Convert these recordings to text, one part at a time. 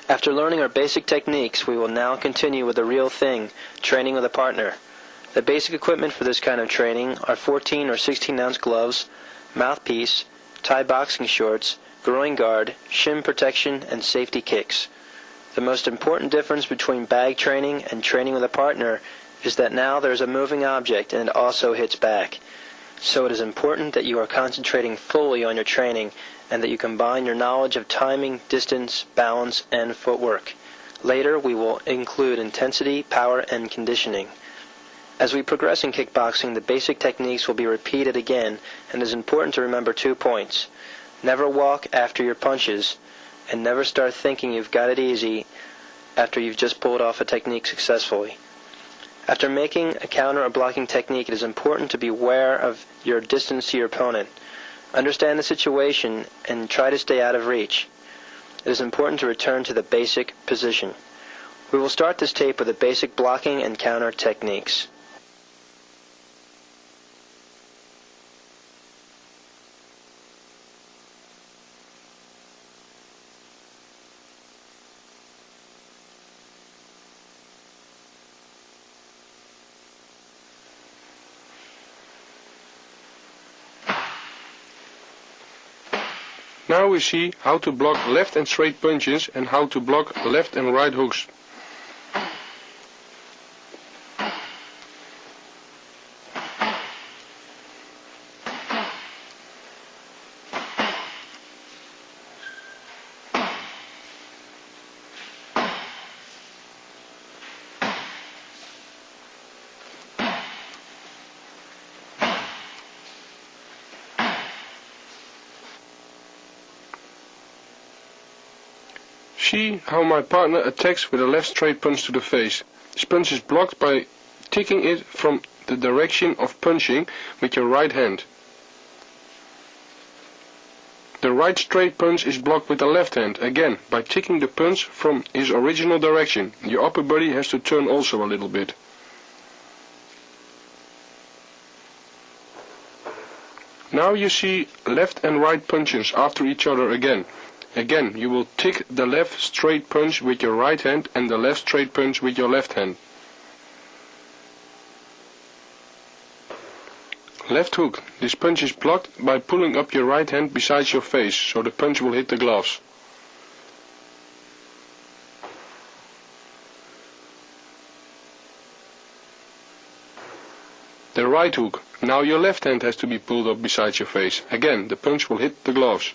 After learning our basic techniques, we will now continue with the real thing, training with a partner. The basic equipment for this kind of training are 14 or 16-ounce gloves, mouthpiece, Thai boxing shorts, groin guard, shin protection, and safety kicks. The most important difference between bag training and training with a partner is that now there is a moving object and it also hits back. So it is important that you are concentrating fully on your training and that you combine your knowledge of timing, distance, balance, and footwork. Later we will include intensity, power, and conditioning. As we progress in kickboxing, the basic techniques will be repeated again, and it is important to remember 2 points. Never walk after your punches, and never start thinking you've got it easy after you've just pulled off a technique successfully. After making a counter or blocking technique, it is important to be aware of your distance to your opponent. Understand the situation and try to stay out of reach. It is important to return to the basic position. We will start this tape with the basic blocking and counter techniques. Now we see how to block left and straight punches and how to block left and right hooks. See how my partner attacks with a left straight punch to the face. This punch is blocked by ticking it from the direction of punching with your right hand. The right straight punch is blocked with the left hand, again by ticking the punch from his original direction. Your upper body has to turn also a little bit. Now you see left and right punches after each other again. Again, you will tick the left straight punch with your right hand and the left straight punch with your left hand. Left hook. This punch is blocked by pulling up your right hand beside your face, so the punch will hit the gloves. The right hook. Now your left hand has to be pulled up beside your face. Again, the punch will hit the gloves.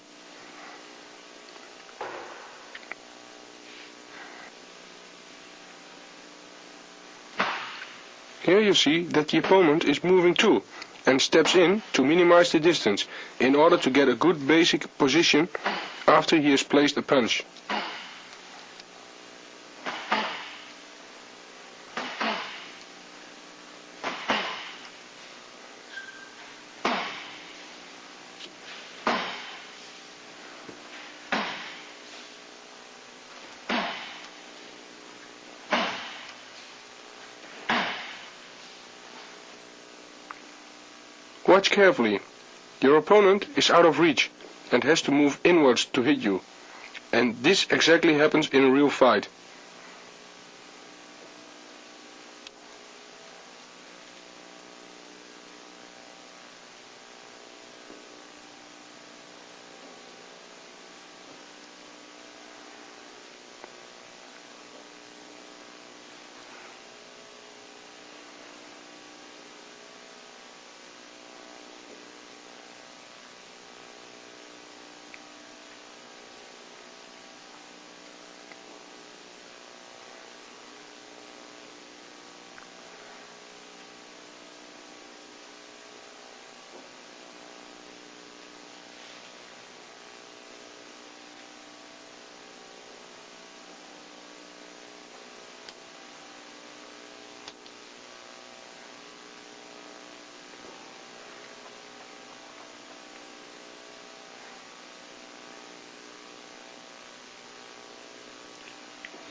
Here you see that the opponent is moving too and steps in to minimize the distance in order to get a good basic position after he has placed a punch. Watch carefully. Your opponent is out of reach and has to move inwards to hit you. And this exactly happens in a real fight.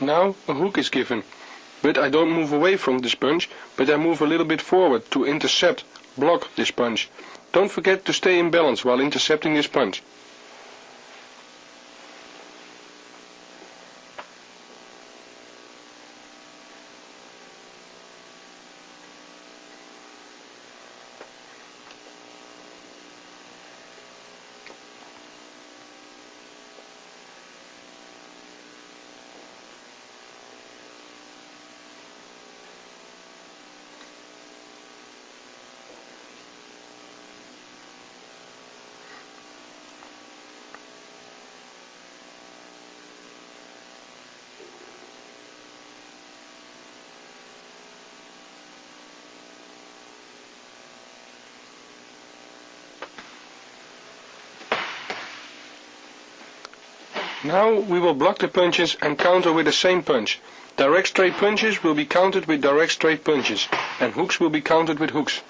Now a hook is given, but I don't move away from this punch, but I move a little bit forward to intercept, block this punch. Don't forget to stay in balance while intercepting this punch. Now we will block the punches and counter with the same punch. Direct straight punches will be countered with direct straight punches, and hooks will be countered with hooks.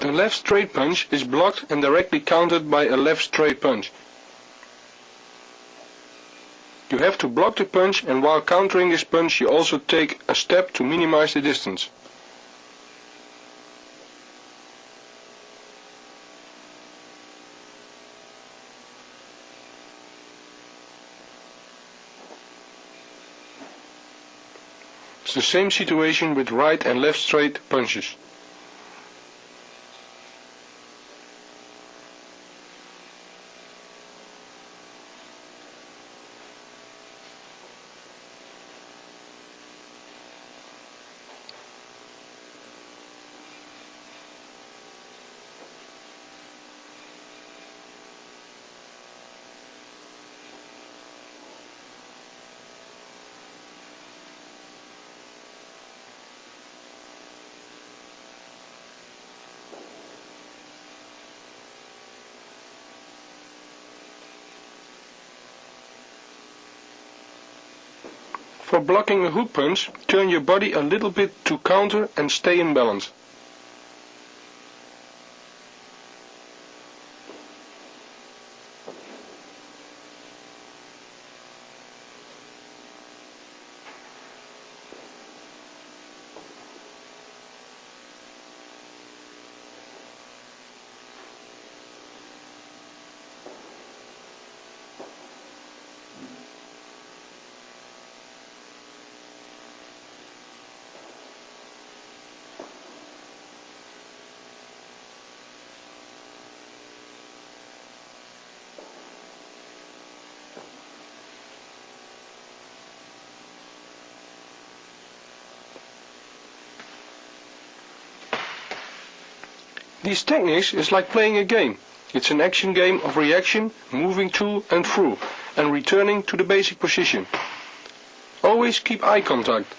The left straight punch is blocked and directly countered by a left straight punch. You have to block the punch, and while countering this punch you also take a step to minimize the distance. It's the same situation with right and left straight punches. For blocking a hook punch, turn your body a little bit to counter and stay in balance. These techniques is like playing a game. It's an action game of reaction, moving to and through, and returning to the basic position. Always keep eye contact.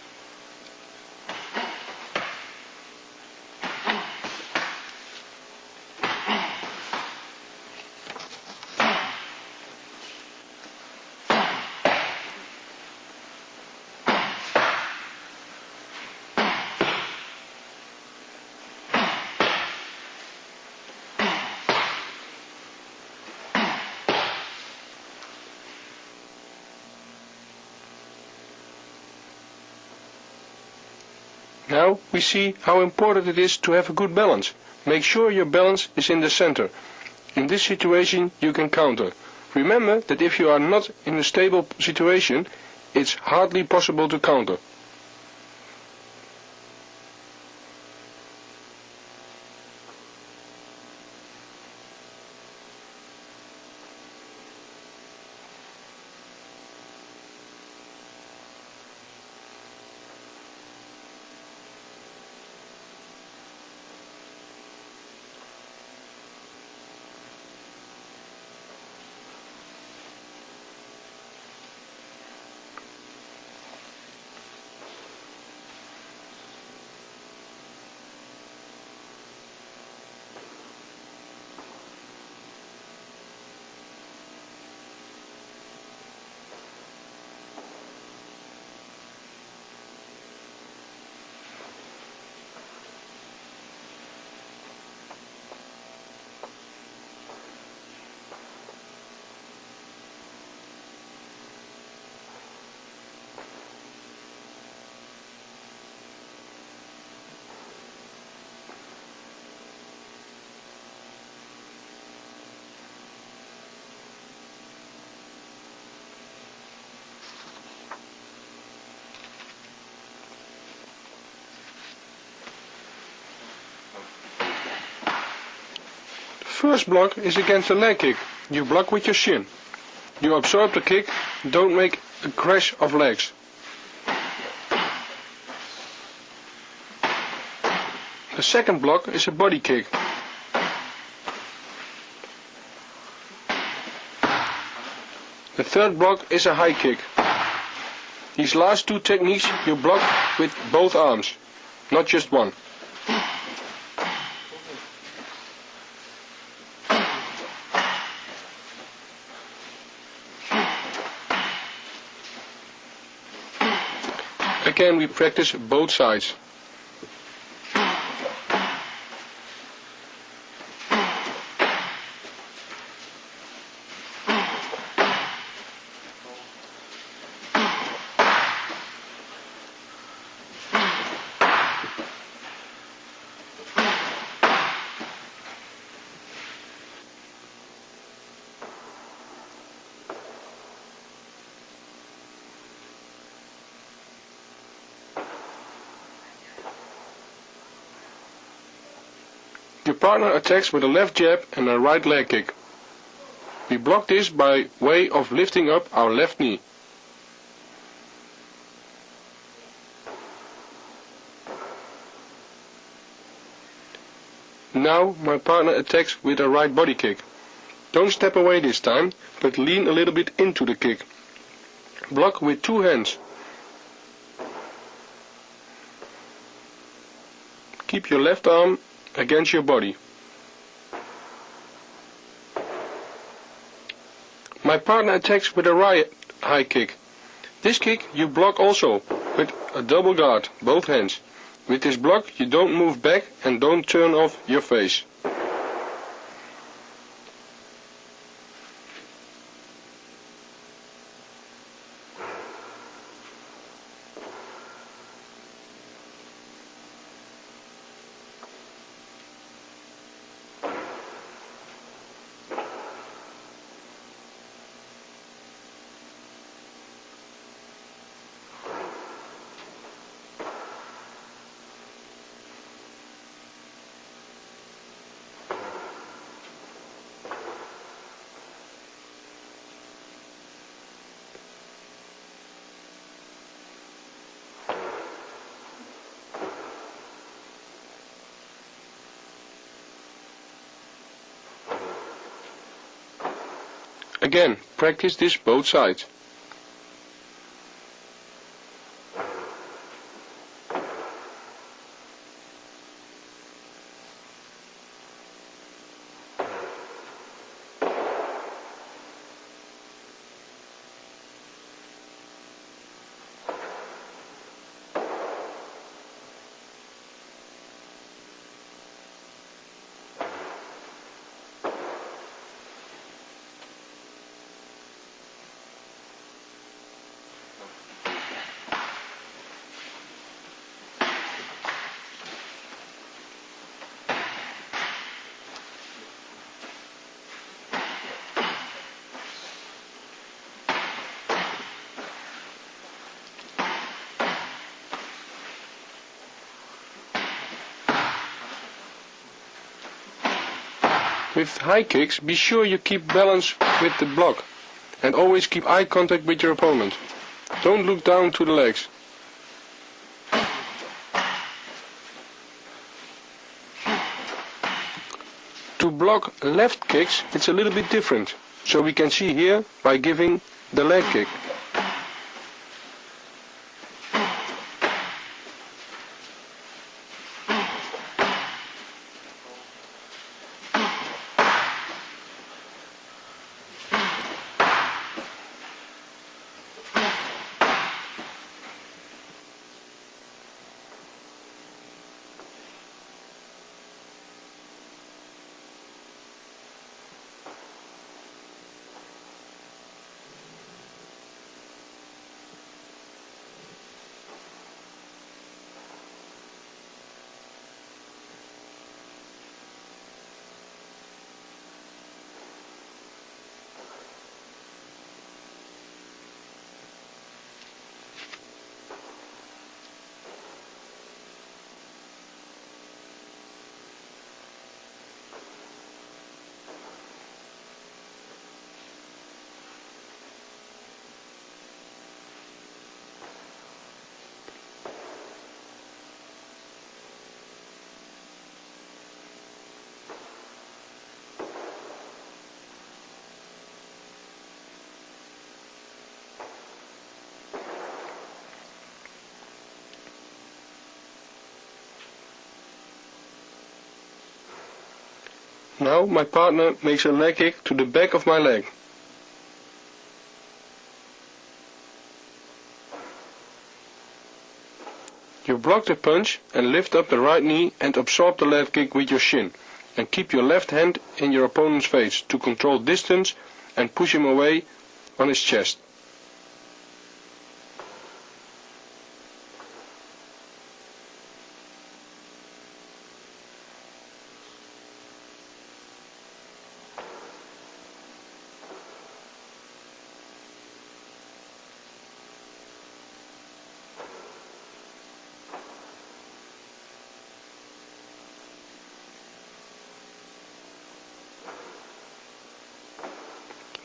Now we see how important it is to have a good balance. Make sure your balance is in the center. In this situation you can counter. Remember that if you are not in a stable situation, it's hardly possible to counter. first block is against the leg kick. You block with your shin. You absorb the kick, don't make a crash of legs. The second block is a body kick. The third block is a high kick. These last two techniques you block with both arms, not just one. Again we practice both sides. Your partner attacks with a left jab and a right leg kick. We block this by way of lifting up our left knee. Now my partner attacks with a right body kick. Don't step away this time, but lean a little bit into the kick. Block with two hands. Keep your left arm against your body. My partner attacks with a right high kick. This kick you block also with a double guard, both hands. With this block you don't move back and don't turn off your face. Again, practice this both sides. With high kicks, be sure you keep balance with the block and always keep eye contact with your opponent. Don't look down to the legs. To block left kicks, it's a little bit different. So we can see here by giving the leg kick. Now my partner makes a leg kick to the back of my leg. You block the punch and lift up the right knee and absorb the leg kick with your shin, and keep your left hand in your opponent's face to control distance and push him away on his chest.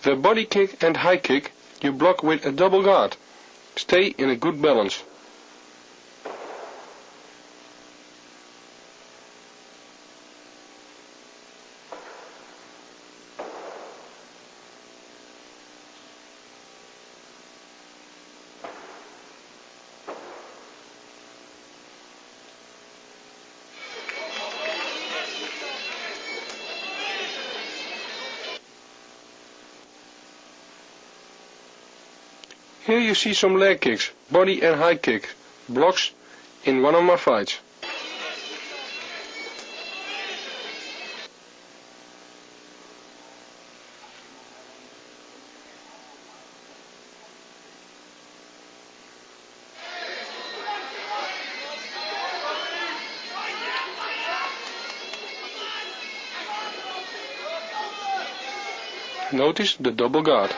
The body kick and high kick you block with a double guard. Stay in a good balance. Here you see some leg kicks, body and high kick, blocks in one of my fights. Notice the double guard.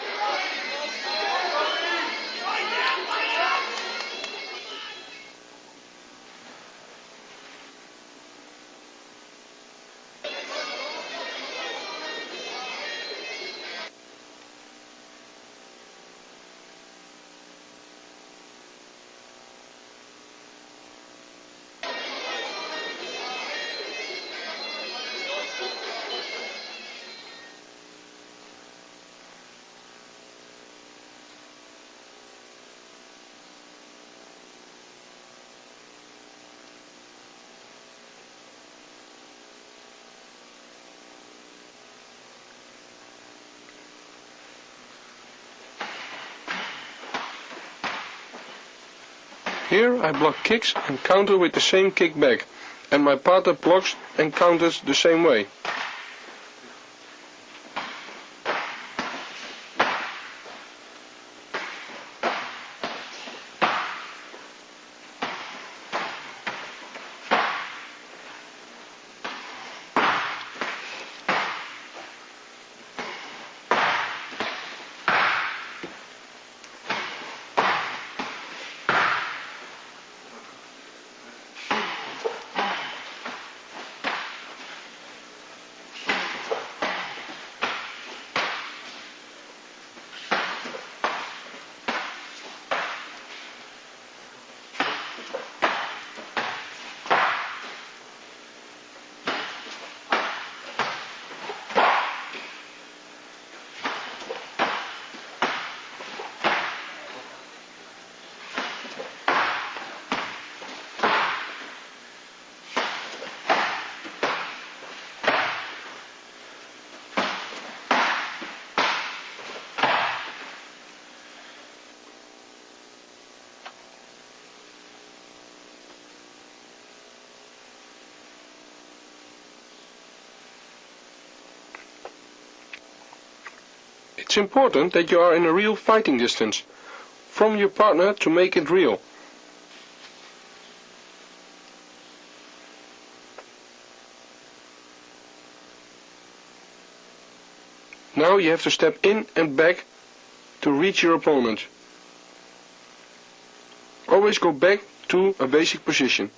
Here I block kicks and counter with the same kick back, and my partner blocks and counters the same way. It's important that you are in a real fighting distance from your partner to make it real. Now you have to step in and back to reach your opponent. Always go back to a basic position.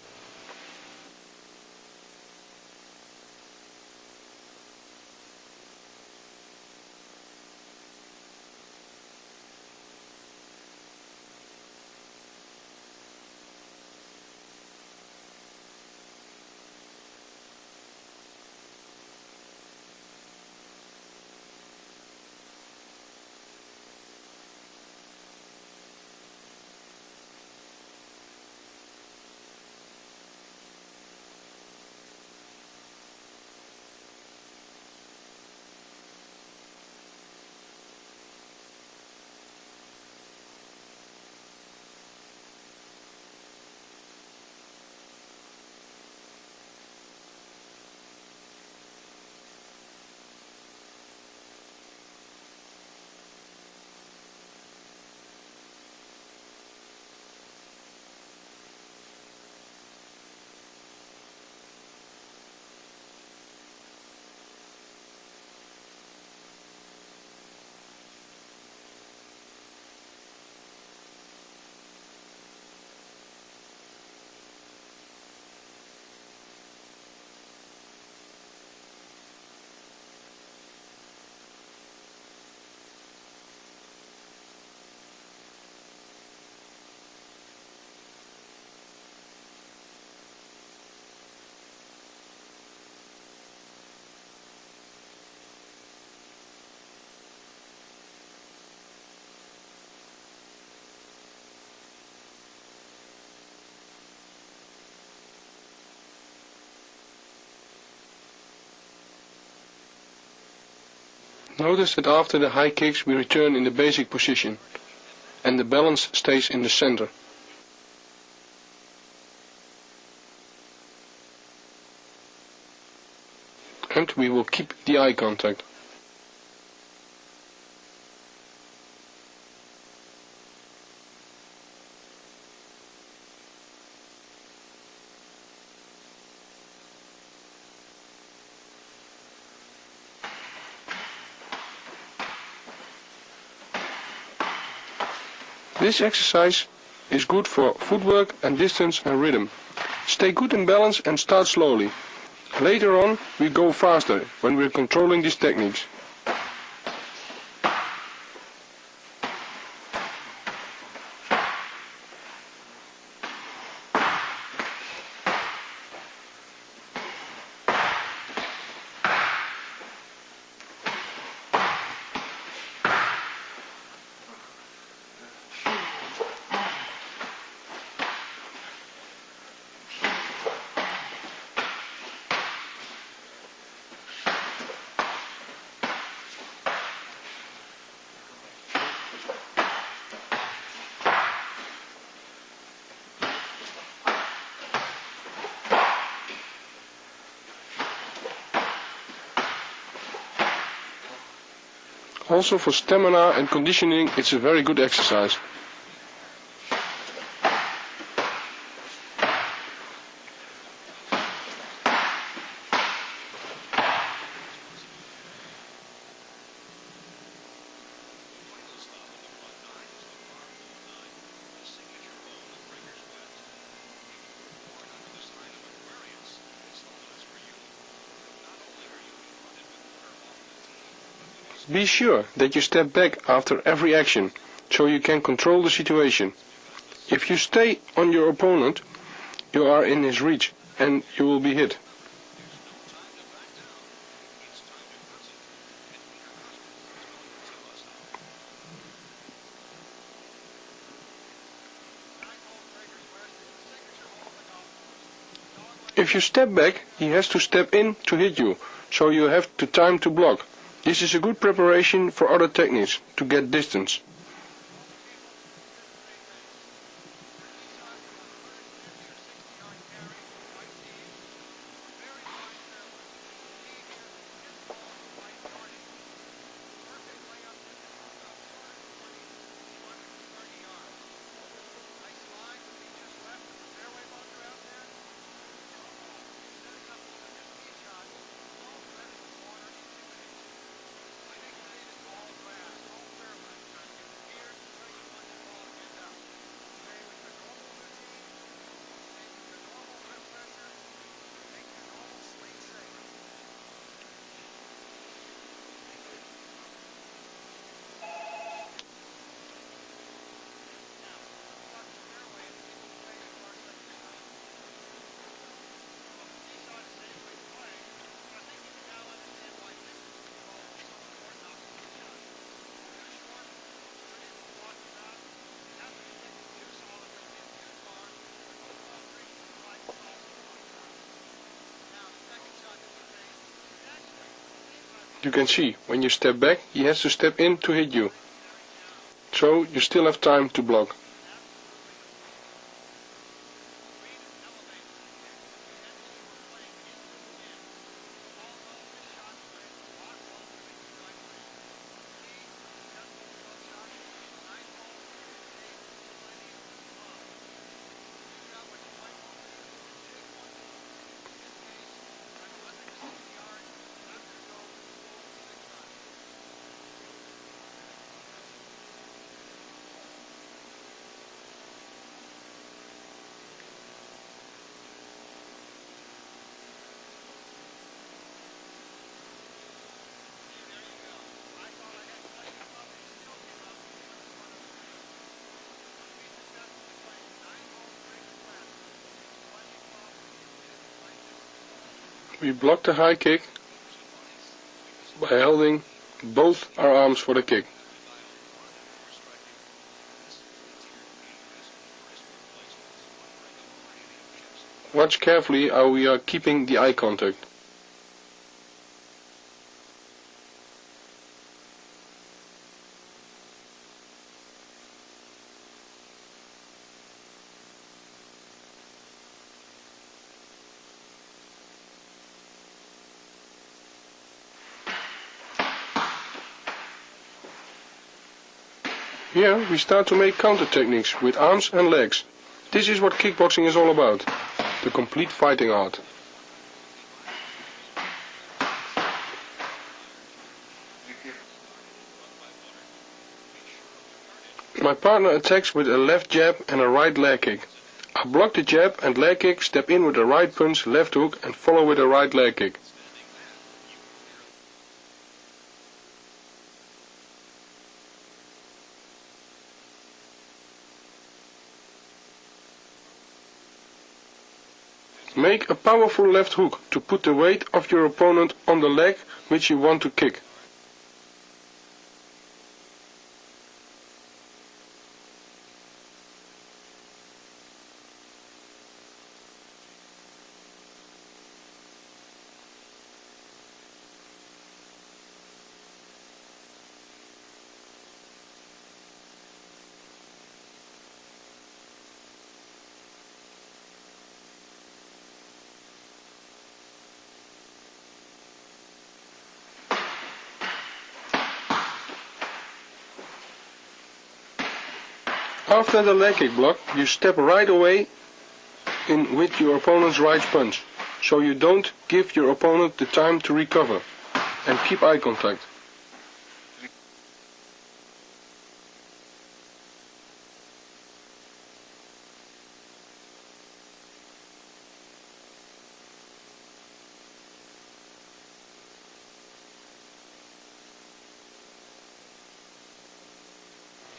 Notice that after the high kicks we return in the basic position and the balance stays in the center. And we will keep the eye contact. This exercise is good for footwork and distance and rhythm. Stay good in balance and start slowly. Later on we go faster when we're controlling these techniques. Also for stamina and conditioning it's a very good exercise. Be sure that you step back after every action, so you can control the situation. If you stay on your opponent, you are in his reach and you will be hit. If you step back, he has to step in to hit you, so you have the time to block. This is a good preparation for other techniques to get distance. You can see, when you step back, he has to step in to hit you. So you still have time to block. We block the high kick by holding both our arms for the kick. Watch carefully how we are keeping the eye contact. Here we start to make counter techniques with arms and legs. This is what kickboxing is all about, the complete fighting art. My partner attacks with a left jab and a right leg kick. I block the jab and leg kick, step in with a right punch, left hook and follow with a right leg kick. Make a powerful left hook to put the weight of your opponent on the leg which you want to kick. After the leg kick block, you step right away in with your opponent's right punch, so you don't give your opponent the time to recover, and keep eye contact.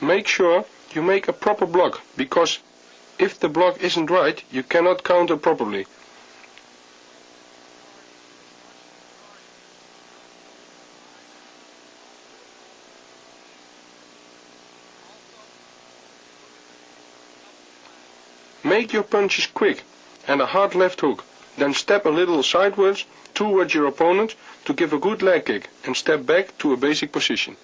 Make sure you make a proper block, because if the block isn't right, you cannot counter properly. Make your punches quick and a hard left hook, then step a little sideways towards your opponent to give a good leg kick and step back to a basic position.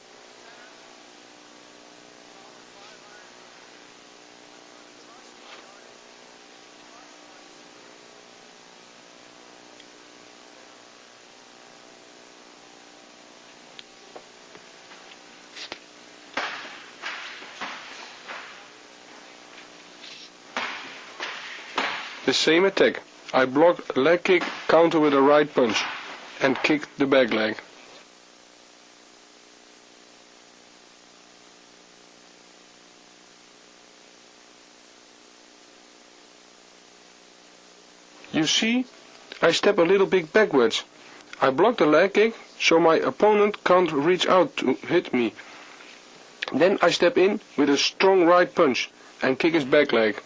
The same attack. I block leg kick, counter with a right punch and kick the back leg. You see, I step a little bit backwards. I block the leg kick so my opponent can't reach out to hit me. Then I step in with a strong right punch and kick his back leg.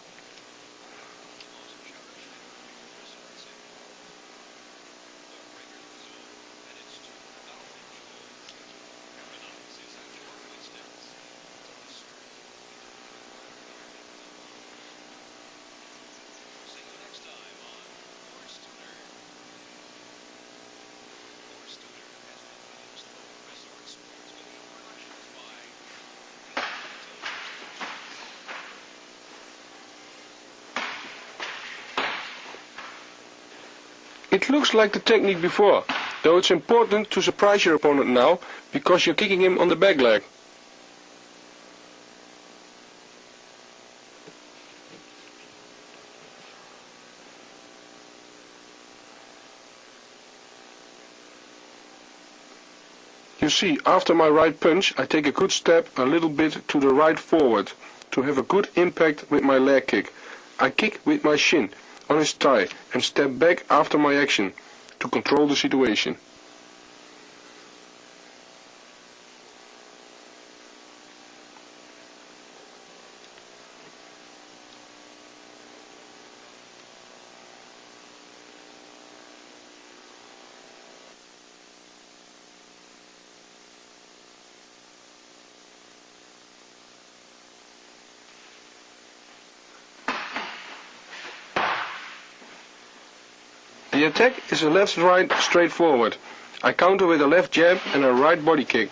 It looks like the technique before, though it's important to surprise your opponent now, because you're kicking him on the back leg. You see, after my right punch, I take a good step a little bit to the right forward, to have a good impact with my leg kick. I kick with my shin on his thigh and step back after my action to control the situation. The attack is a left-right straight forward. I counter with a left jab and a right body kick.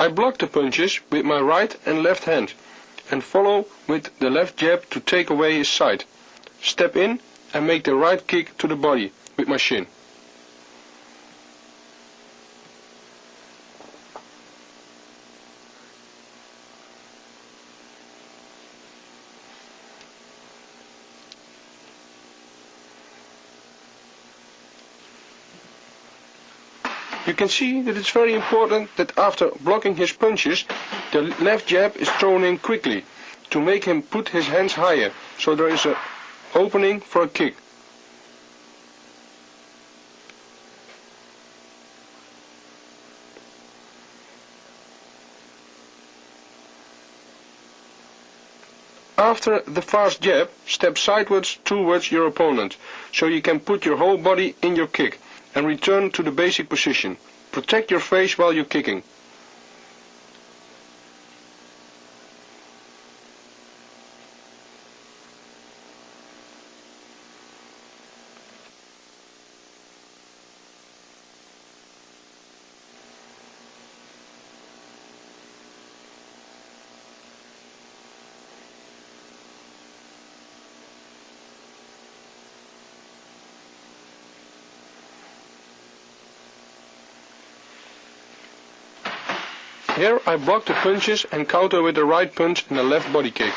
I block the punches with my right and left hand and follow with the left jab to take away his side. Step in and make the right kick to the body with my shin. You can see that it's very important that after blocking his punches, the left jab is thrown in quickly to make him put his hands higher, so there is an opening for a kick. After the fast jab, step sideways towards your opponent, so you can put your whole body in your kick and return to the basic position. Protect your face while you're kicking. Here I block the punches and counter with the right punch and the left body kick.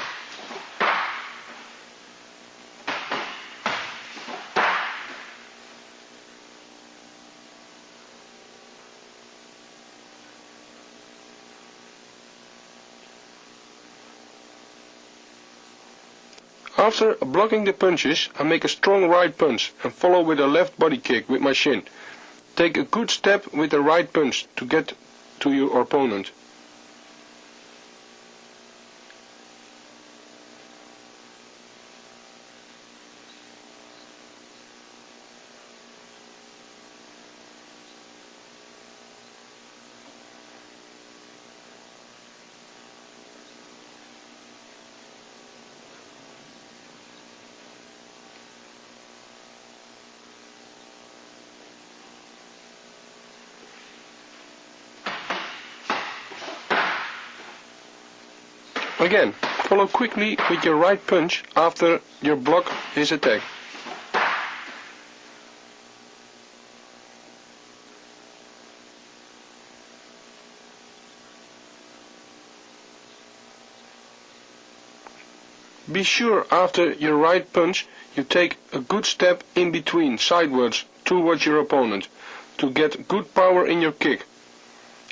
After blocking the punches, I make a strong right punch and follow with a left body kick with my shin. Take a good step with the right punch to get to your opponent. Again, follow quickly with your right punch after you block his attack. Be sure after your right punch you take a good step in between, sideways, towards your opponent, to get good power in your kick.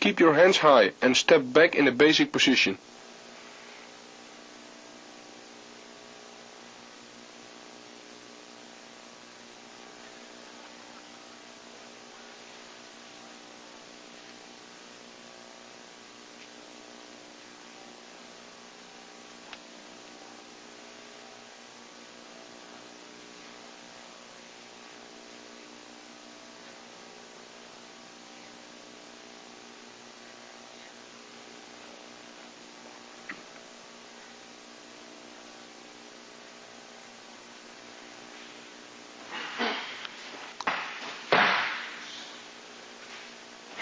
Keep your hands high and step back in the basic position.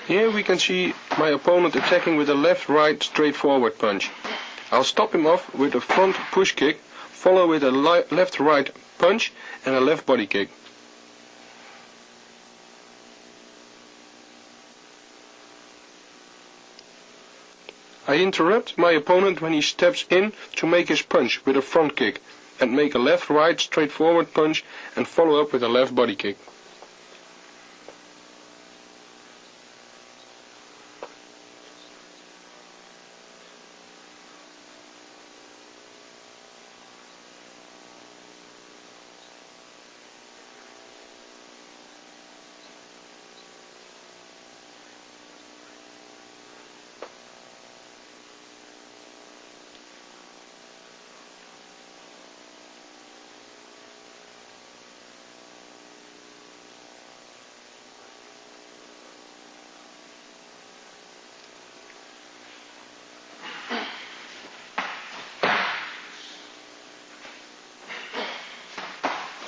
Here we can see my opponent attacking with a left-right straightforward punch. I'll stop him off with a front push kick, follow with a left-right punch and a left body kick. I interrupt my opponent when he steps in to make his punch with a front kick and make a left-right straightforward punch and follow up with a left body kick.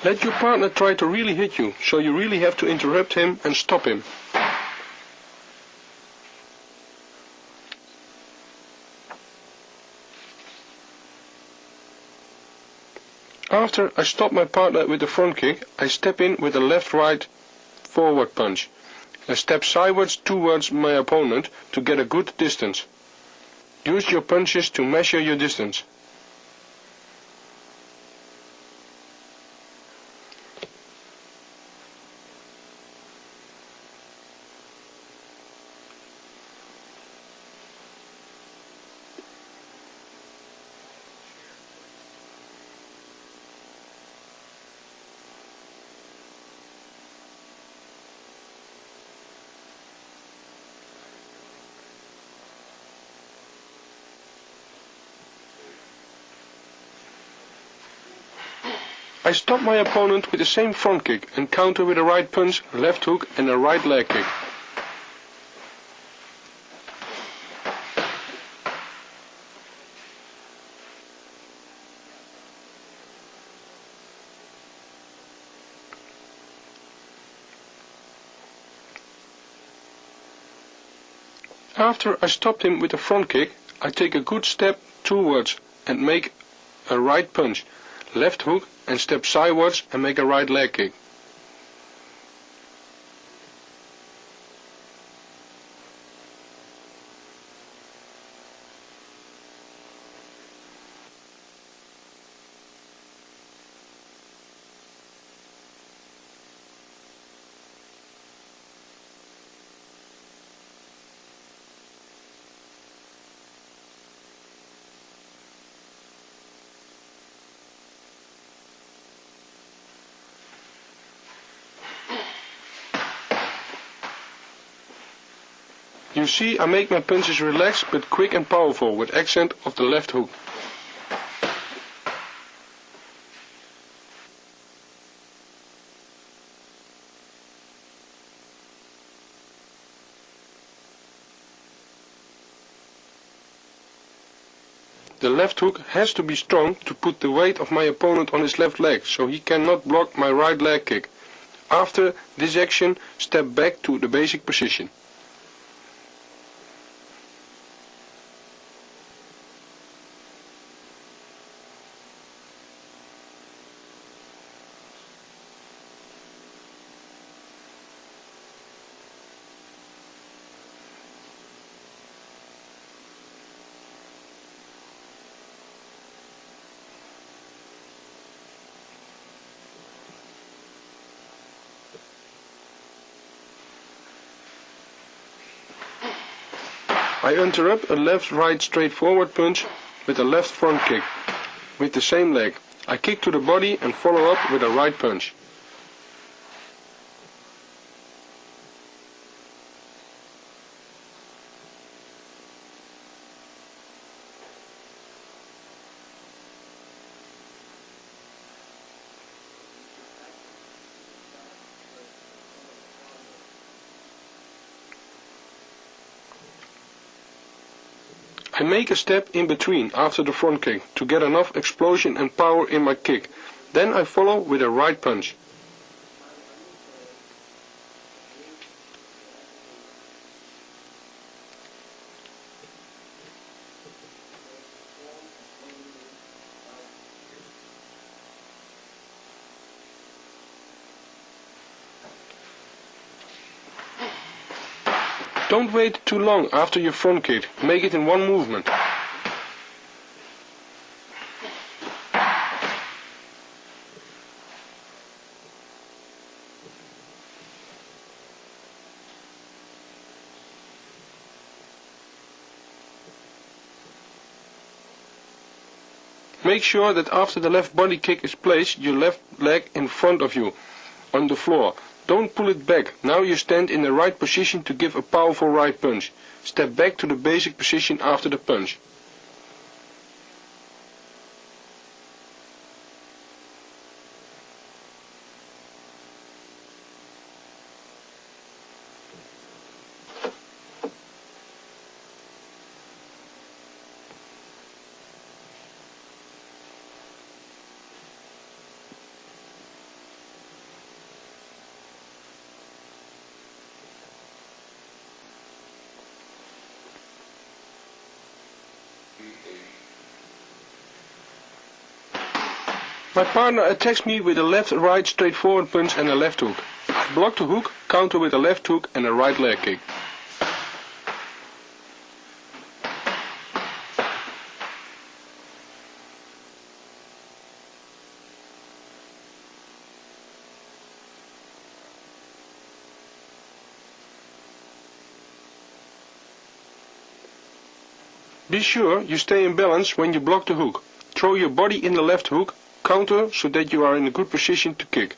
Let your partner try to really hit you, so you really have to interrupt him and stop him. After I stop my partner with the front kick, I step in with a left-right forward punch. I step sideways towards my opponent to get a good distance. Use your punches to measure your distance. I stop my opponent with the same front kick and counter with a right punch, left hook and a right leg kick. After I stopped him with the front kick, I take a good step towards and make a right punch, left hook and step sideways and make a right leg kick. You see, I make my punches relaxed but quick and powerful with accent of the left hook. The left hook has to be strong to put the weight of my opponent on his left leg, so he cannot block my right leg kick. After this action, step back to the basic position. I interrupt a left-right straight forward punch with a left front kick with the same leg. I kick to the body and follow up with a right punch. I make a step in between after the front kick to get enough explosion and power in my kick. Then I follow with a right punch. Don't wait too long after your front kick. Make it in one movement. Make sure that after the left body kick is placed, your left leg in front of you on the floor. Don't pull it back. Now you stand in the right position to give a powerful right punch. Step back to the basic position after the punch. My partner attacks me with a left-right straightforward punch and a left hook. I block the hook, counter with a left hook and a right leg kick. Be sure you stay in balance when you block the hook. Throw your body in the left hook, counter so that you are in a good position to kick.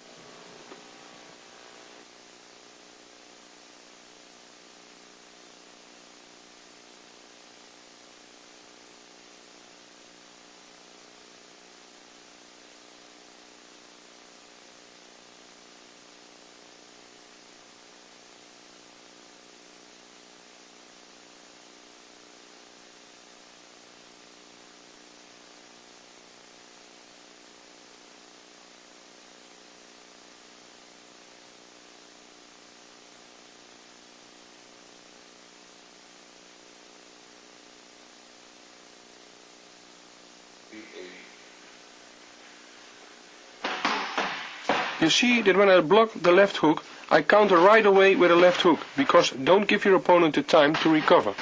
You see that when I block the left hook, I counter right away with a left hook, because don't give your opponent the time to recover.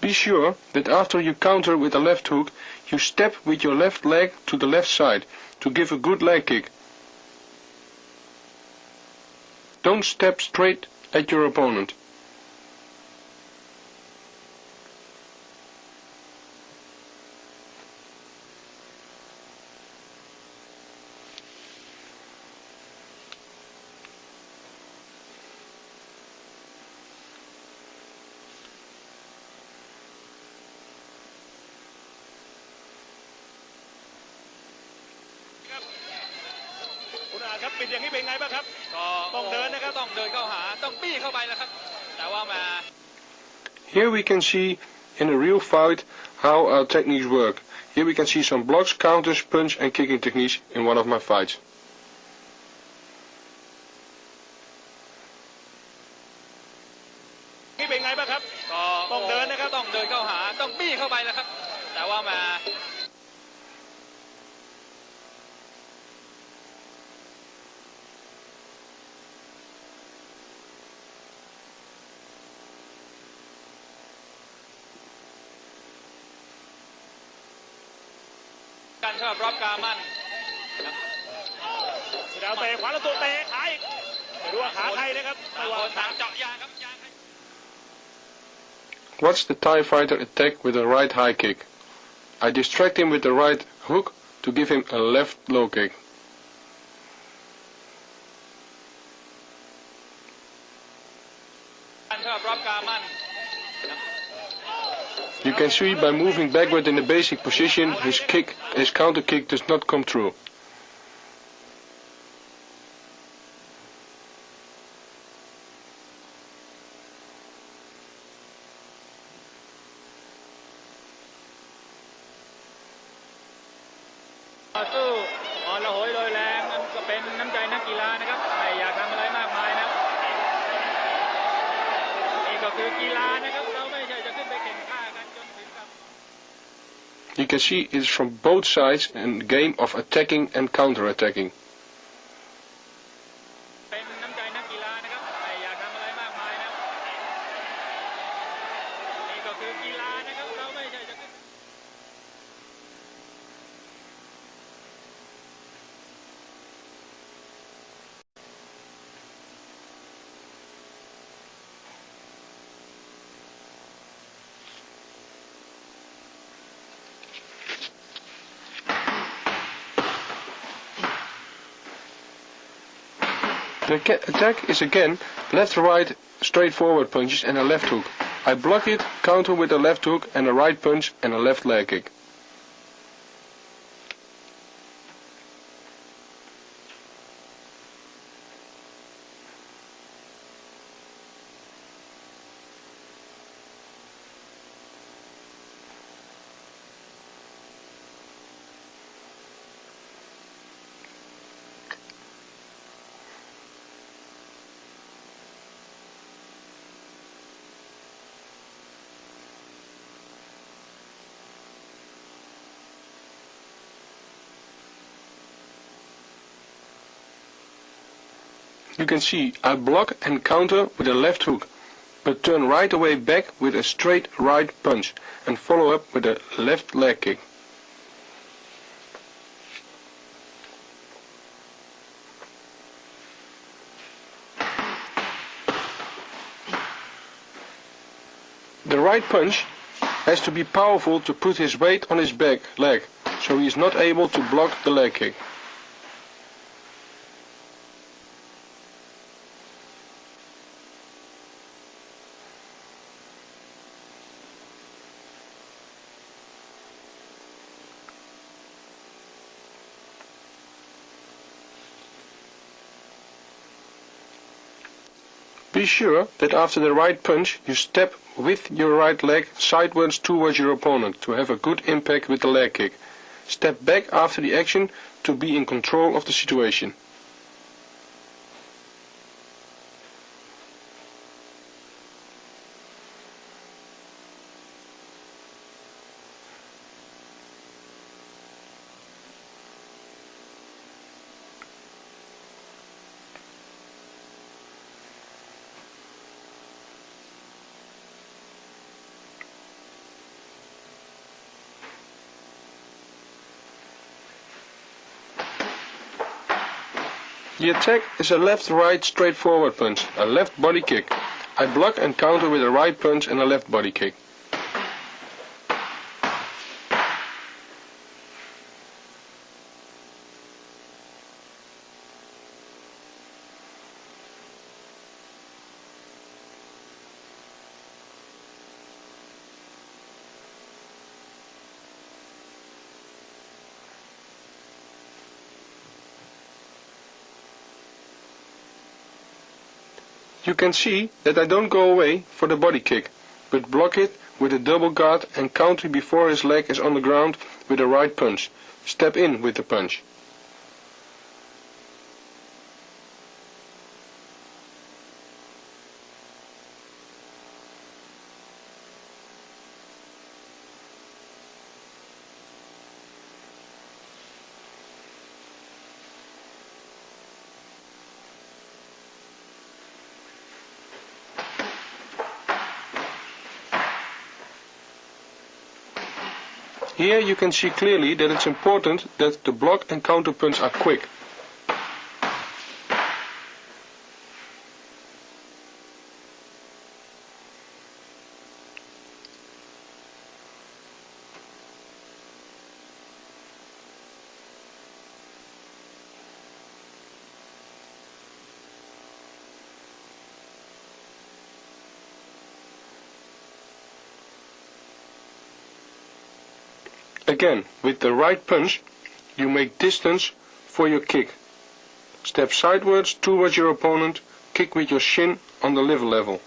Be sure that after you counter with a left hook, you step with your left leg to the left side to give a good leg kick. Don't step straight at your opponent. Here we can see in a real fight how our techniques work. Here we can see some blocks, counters, punch and kicking techniques in one of my fights. Kaman. Watch the Thai fighter attack with a right high kick. I distract him with the right hook to give him a left low kick. You can see by moving backward in the basic position, his counter kick does not come through. You can see it is from both sides a game of attacking and counter-attacking. The attack is again left-right straightforward punches and a left hook. I block it, counter with a left hook and a right punch and a left leg kick. You can see I block and counter with a left hook, but turn right away back with a straight right punch and follow up with a left leg kick. The right punch has to be powerful to put his weight on his back leg, so he is not able to block the leg kick. Be sure that after the right punch you step with your right leg sideways towards your opponent to have a good impact with the leg kick. Step back after the action to be in control of the situation. The attack is a left-right straightforward punch, a left body kick. I block and counter with a right punch and a left body kick. You can see that I don't go away for the body kick, but block it with a double guard and counter before his leg is on the ground with a right punch. Step in with the punch. Here you can see clearly that it's important that the block and counter punch are quick. Again, with the right punch, you make distance for your kick. Step sideways towards your opponent, kick with your shin on the liver level.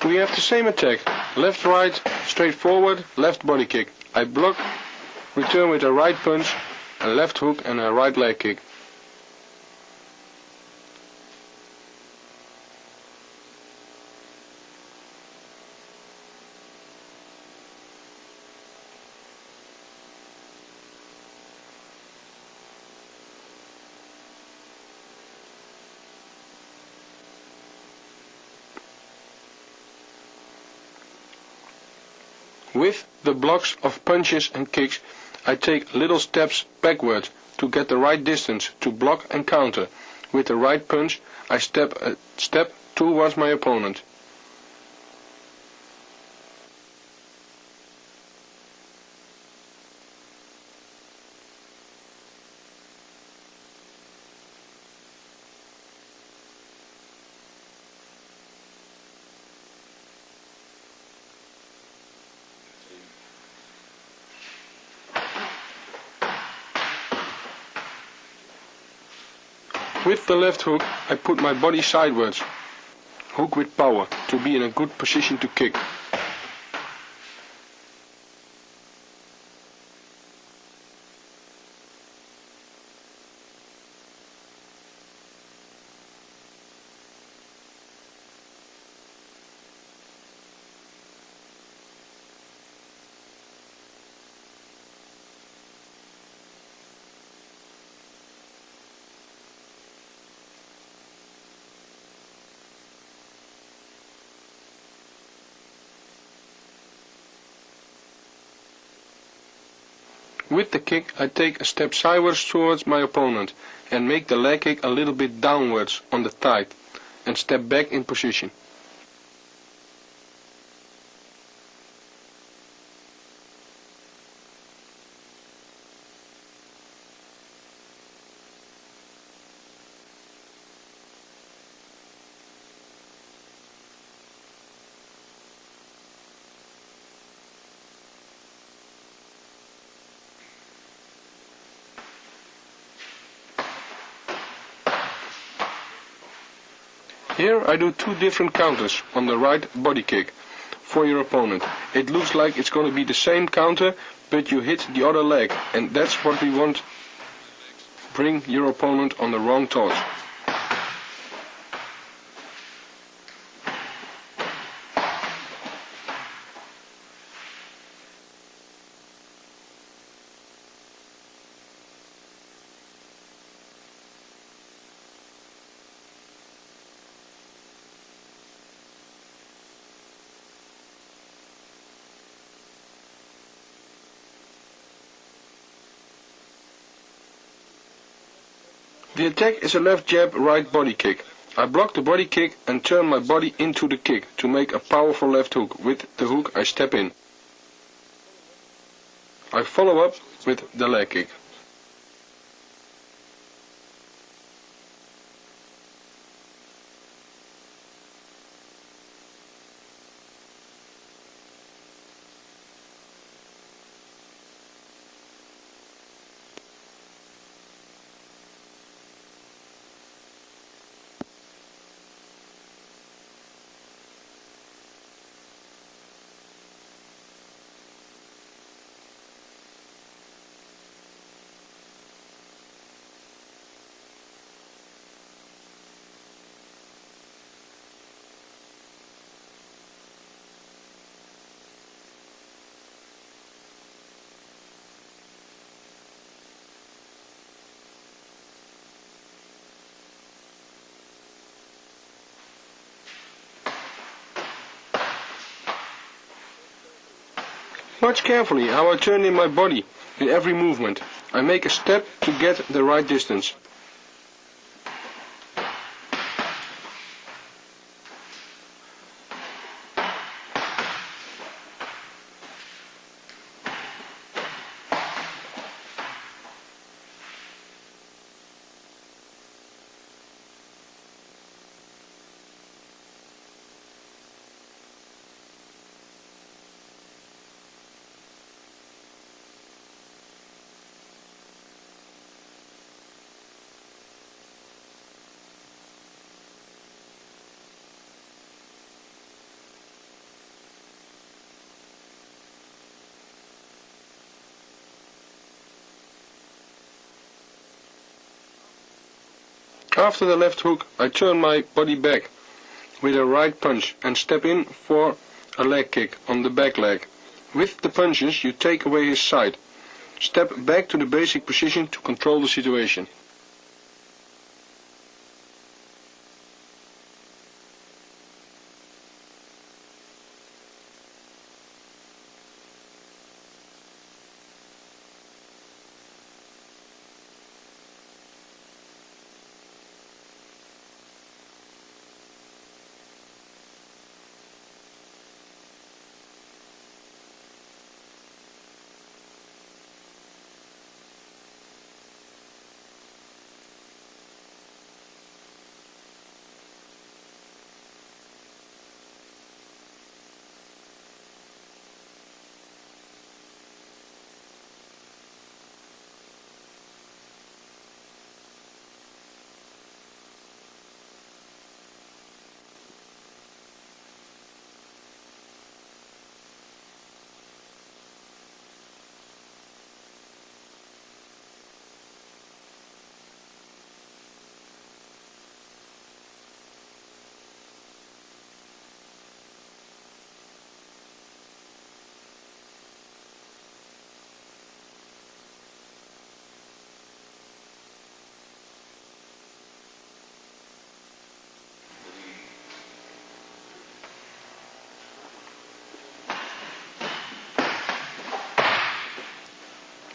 We have the same attack, left right, straight forward, left body kick. I block, return with a right punch, a left hook and a right leg kick. With the blocks of punches and kicks, I take little steps backwards to get the right distance to block and counter. With the right punch, I step a step towards my opponent. With the left hook, I put my body sideways, hook with power, to be in a good position to kick. With the kick, I take a step sideways towards my opponent and make the leg kick a little bit downwards on the thigh and step back in position. Here I do two different counters on the right body kick for your opponent. It looks like it's going to be the same counter, but you hit the other leg, and that's what we want. Bring your opponent on the wrong thought. The attack is a left jab, right body kick. I block the body kick and turn my body into the kick to make a powerful left hook. With the hook I step in. I follow up with the leg kick. Watch carefully how I turn in my body in every movement. I make a step to get the right distance. After the left hook, I turn my body back with a right punch and step in for a leg kick on the back leg. With the punches, you take away his side. Step back to the basic position to control the situation.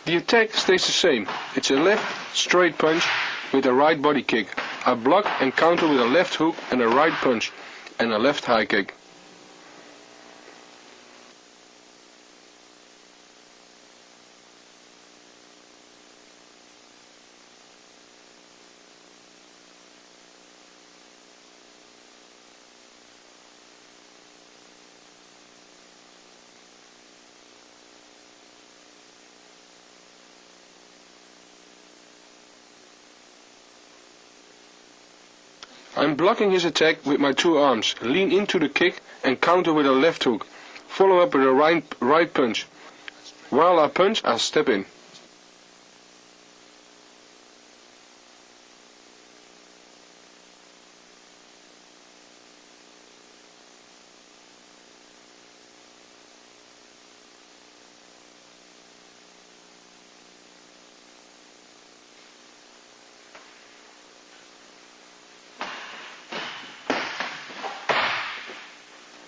The attack stays the same. It's a left straight punch with a right body kick. I block and counter with a left hook and a right punch and a left high kick. I'm blocking his attack with my two arms, lean into the kick and counter with a left hook, follow up with a right punch. While I punch, I'll step in.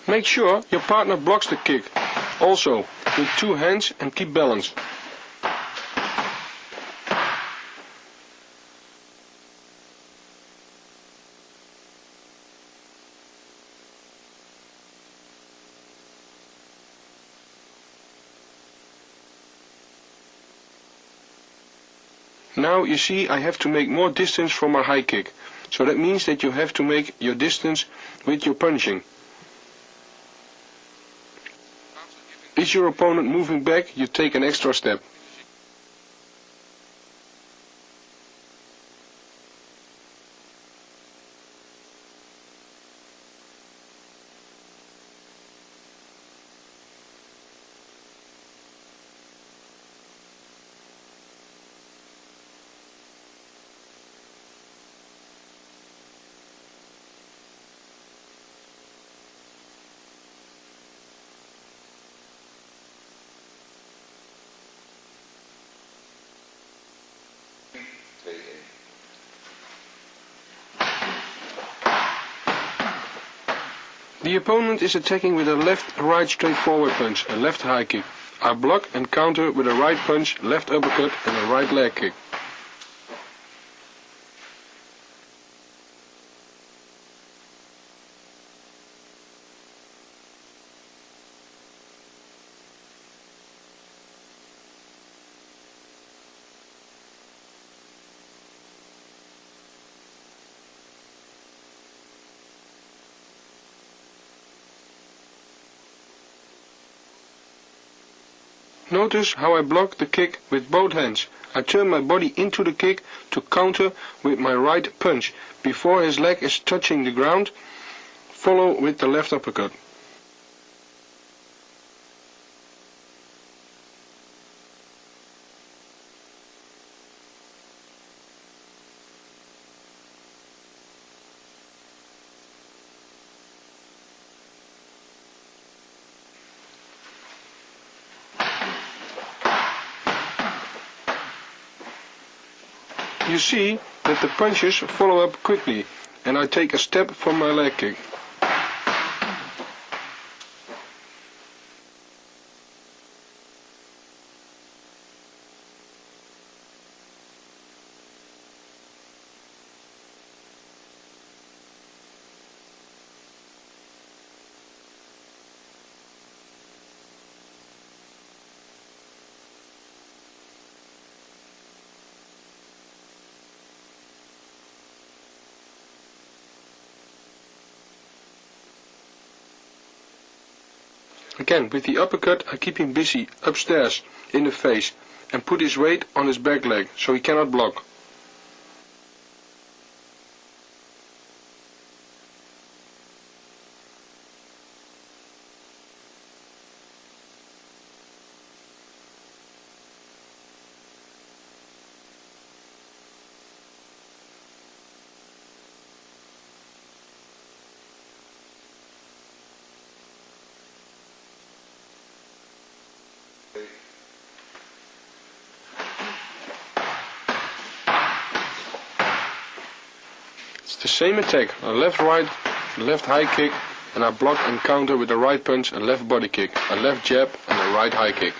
Make sure your partner blocks the kick, also with two hands, and keep balance. Now you see I have to make more distance from my high kick, so that means that you have to make your distance with your punching. Is your opponent moving back, you take an extra step. The opponent is attacking with a left-right straightforward punch, a left high kick. I block and counter with a right punch, left uppercut and a right leg kick. Notice how I block the kick with both hands. I turn my body into the kick to counter with my right punch. Before his leg is touching the ground, follow with the left uppercut. You see that the punches follow up quickly, and I take a step from my leg kick. Again, with the uppercut I keep him busy upstairs in the face and put his weight on his back leg so he cannot block. It's the same attack, a left-right, left high kick, and I block and counter with a right punch, a left body kick, a left jab and a right high kick.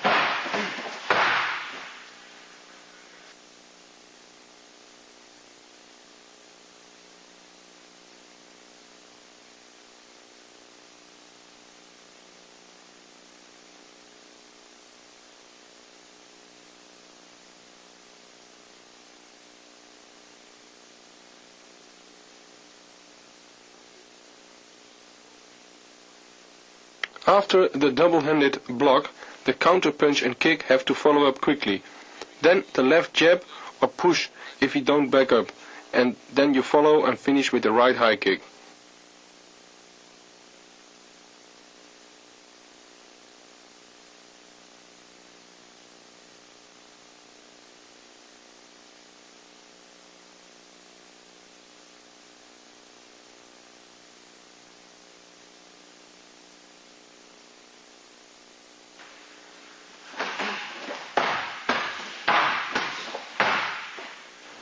After the double-handed block, the counter punch and kick have to follow up quickly. Then the left jab or push if you don't back up, and then you follow and finish with the right high kick.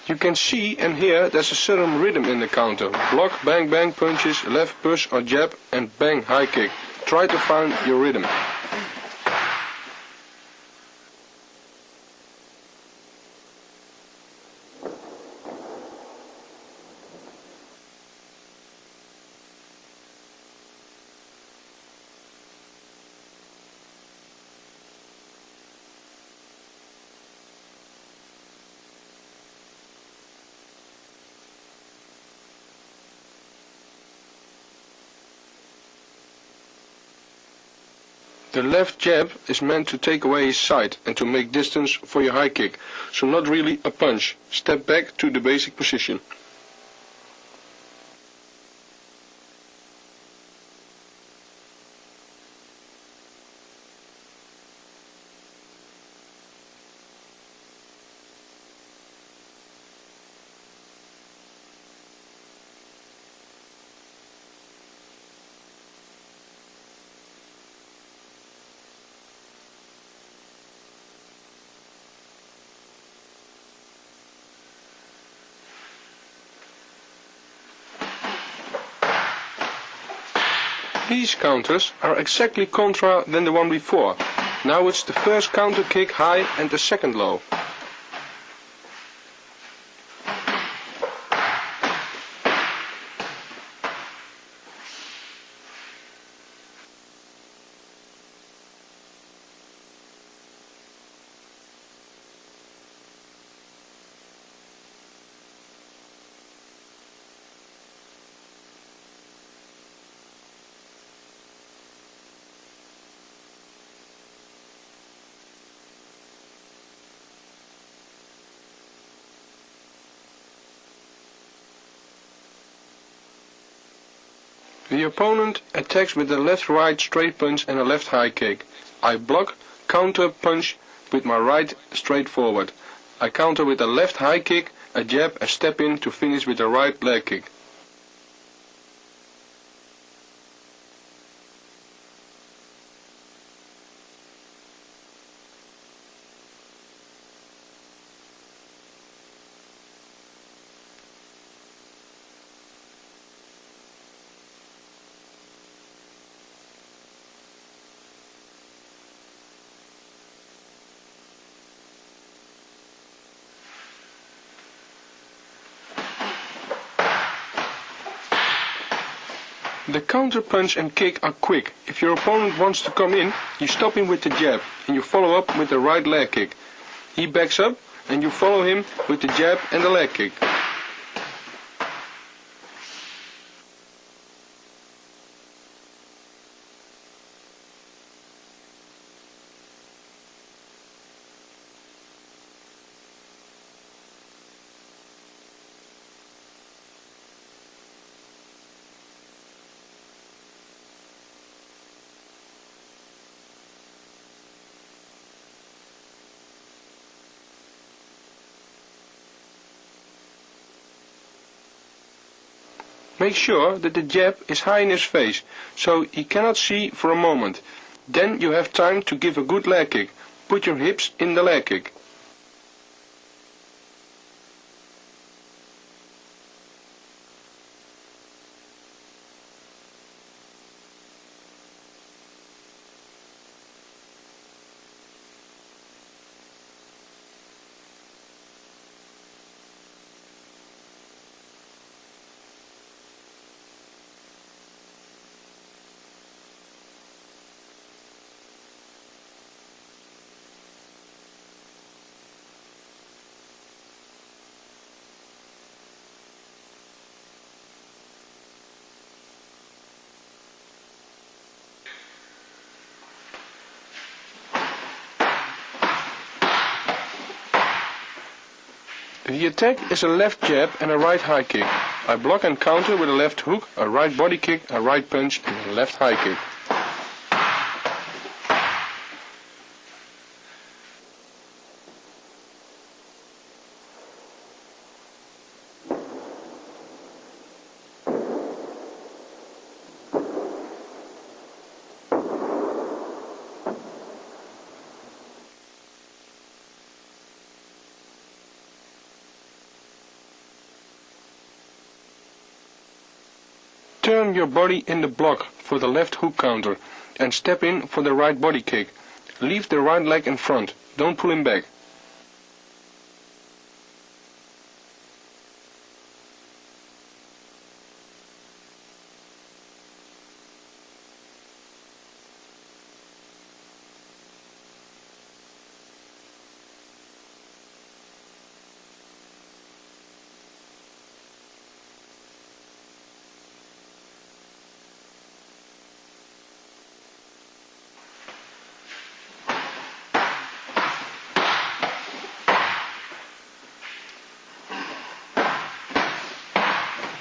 You can see and hear there's a certain rhythm in the counter. Block, bang, bang, punches, left push or jab, and bang, high kick. Try to find your rhythm. The left jab is meant to take away his side and to make distance for your high kick, so not really a punch. Step back to the basic position. These counters are exactly contra than the one before. Now it's the first counter kick high and the second low. The opponent attacks with a left-right straight punch and a left high kick. I block, counter punch with my right straight forward. I counter with a left high kick, a jab, a step in to finish with a right leg kick. The counter punch and kick are quick. If your opponent wants to come in, you stop him with the jab and you follow up with the right leg kick. He backs up and you follow him with the jab and the leg kick. Make sure that the jab is high in his face, so he cannot see for a moment. Then you have time to give a good leg kick. Put your hips in the leg kick. The attack is a left jab and a right high kick. I block and counter with a left hook, a right body kick, a right punch and a left high kick. Turn your body in the block for the left hook counter and step in for the right body kick. Leave the right leg in front, don't pull him back.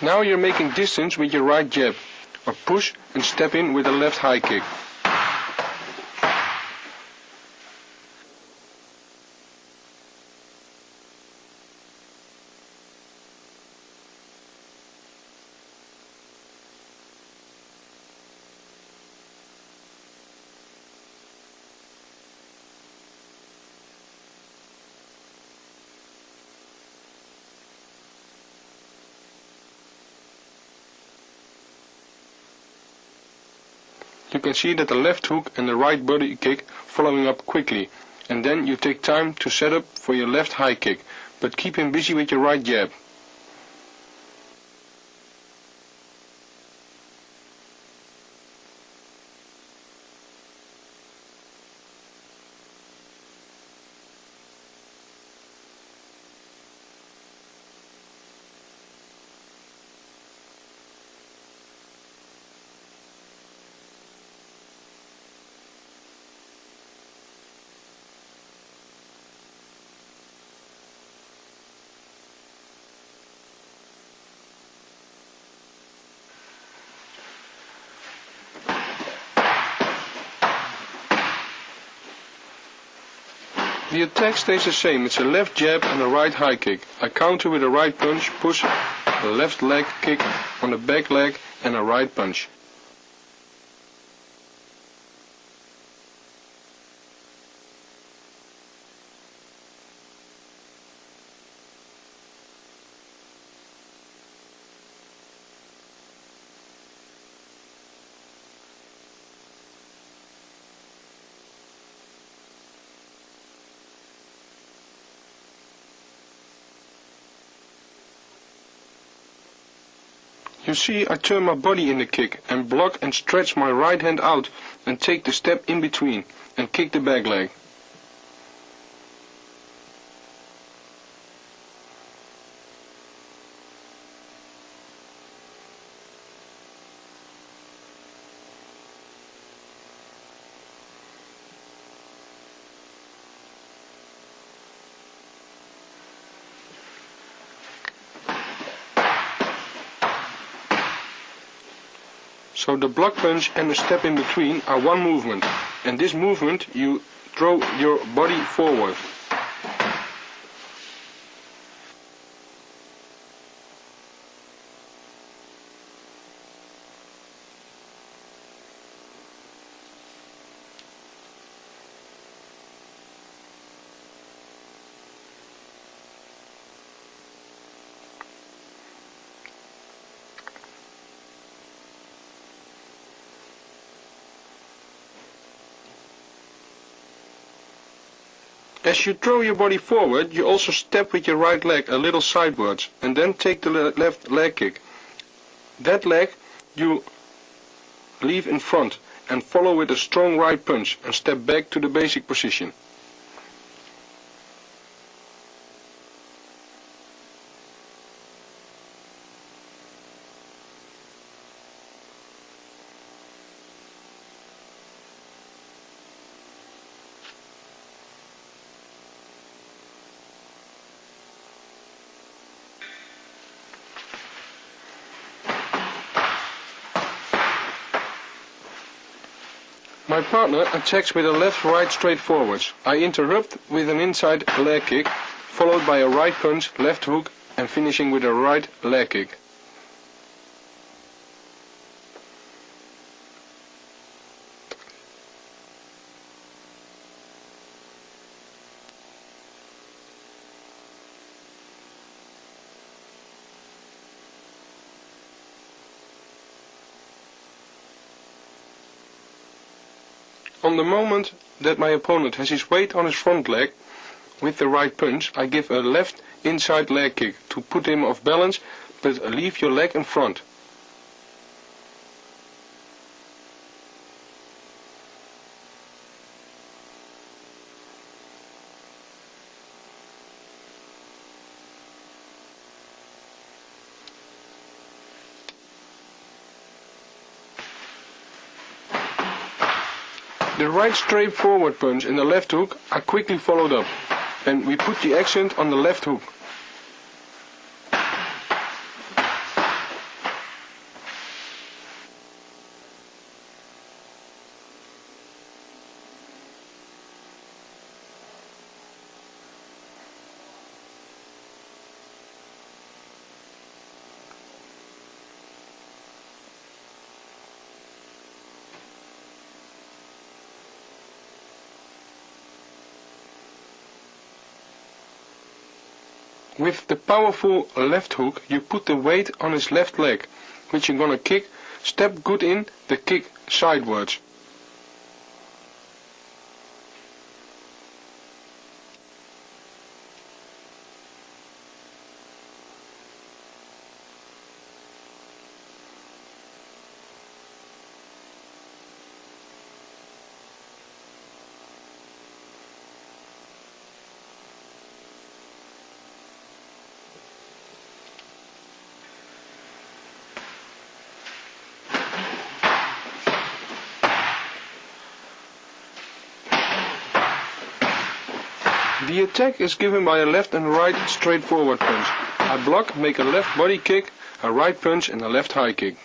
Now you're making distance with your right jab, or push and step in with a left high kick. You can see that the left hook and the right body kick following up quickly, and then you take time to set up for your left high kick, but keep him busy with your right jab. The attack stays the same, it's a left jab and a right high kick. I counter with a right punch, push, a left leg kick on the back leg and a right punch. You see, I turn my body in the kick and block and stretch my right hand out and take the step in between and kick the back leg. So the block punch and the step in between are one movement, and this movement you throw your body forward. As you throw your body forward, you also step with your right leg a little sidewards and then take the left leg kick. That leg you leave in front and follow with a strong right punch and step back to the basic position. My partner attacks with a left-right straight forwards. I interrupt with an inside leg kick, followed by a right punch, left hook, and finishing with a right leg kick. On the moment that my opponent has his weight on his front leg, with the right punch, I give a left inside leg kick to put him off balance, but leave your leg in front. The right straight forward punch and the left hook are quickly followed up, and we put the accent on the left hook. With the powerful left hook, you put the weight on his left leg, which you're gonna kick, step good in the kick sidewards. The attack is given by a left and right straight forward punch. I block, make a left body kick, a right punch and a left high kick.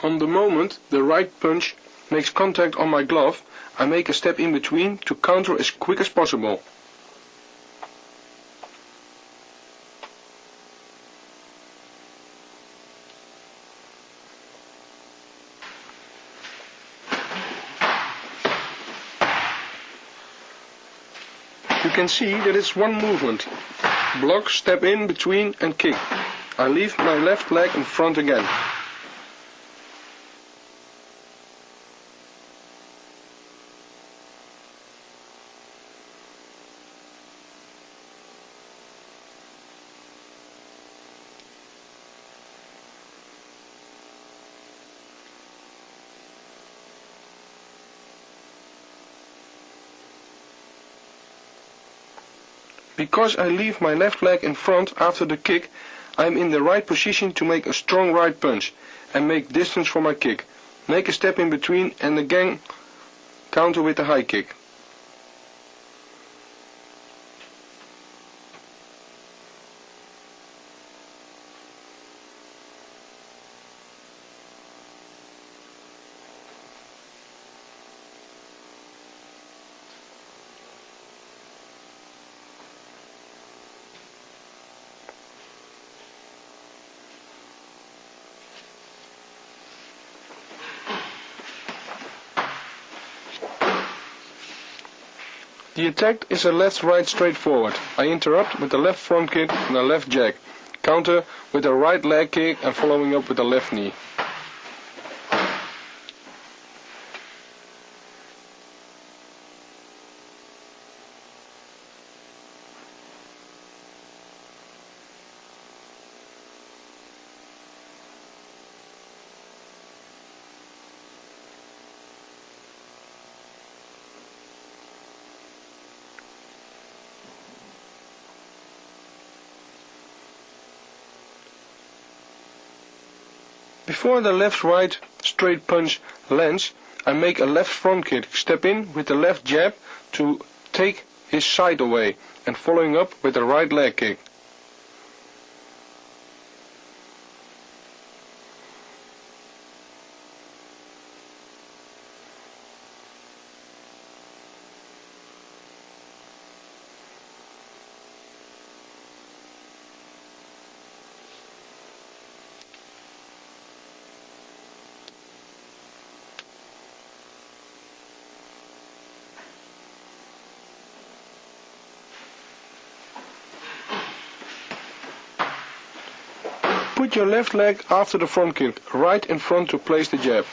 On the moment the right punch makes contact on my glove, I make a step in between to counter as quick as possible. You can see that it's one movement. Block, step in between and kick. I leave my left leg in front again. Because I leave my left leg in front after the kick, I am in the right position to make a strong right punch and make distance for my kick. Make a step in between and again counter with the high kick. The attack is a left-right straight forward. I interrupt with a left front kick and a left jack. Counter with a right leg kick and following up with a left knee. Before the left-right straight punch lands, I make a left front kick, step in with the left jab to take his side away, and following up with the right leg kick. Put your left leg after the front kick, right in front to place the jab.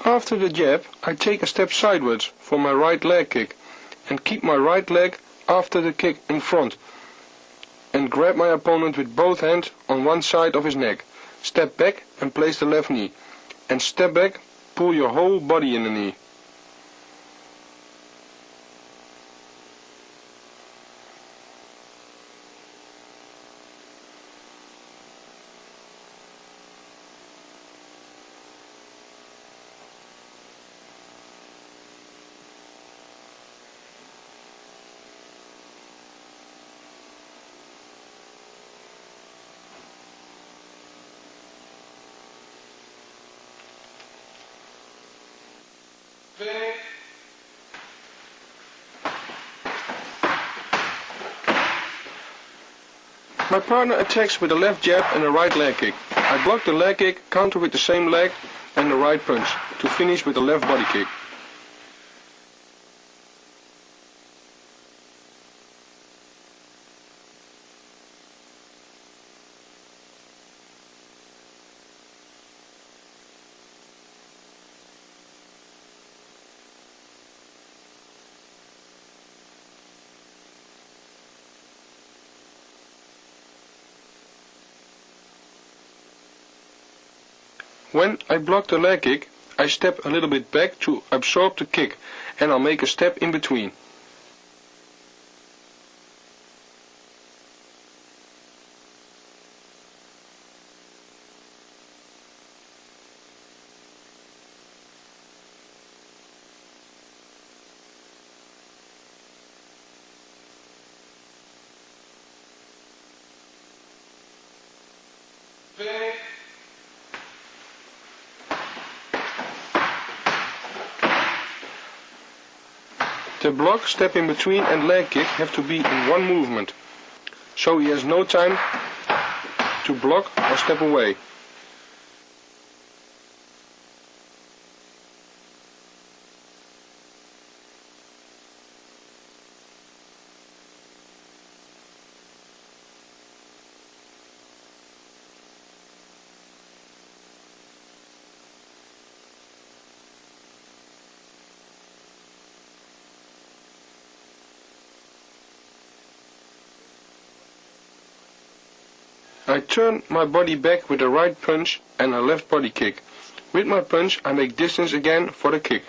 After the jab, I take a step sideways for my right leg kick and keep my right leg after the kick in front and grab my opponent with both hands on one side of his neck. Step back and place the left knee. And step back, pull your whole body in the knee. My partner attacks with a left jab and a right leg kick. I block the leg kick, counter with the same leg and the right punch, to finish with a left body kick. When I block the leg kick, I step a little bit back to absorb the kick, and I'll make a step in between. The block, step in between and leg kick have to be in one movement, so he has no time to block or step away. I turn my body back with a right punch and a left body kick. With my punch I make distance again for the kick.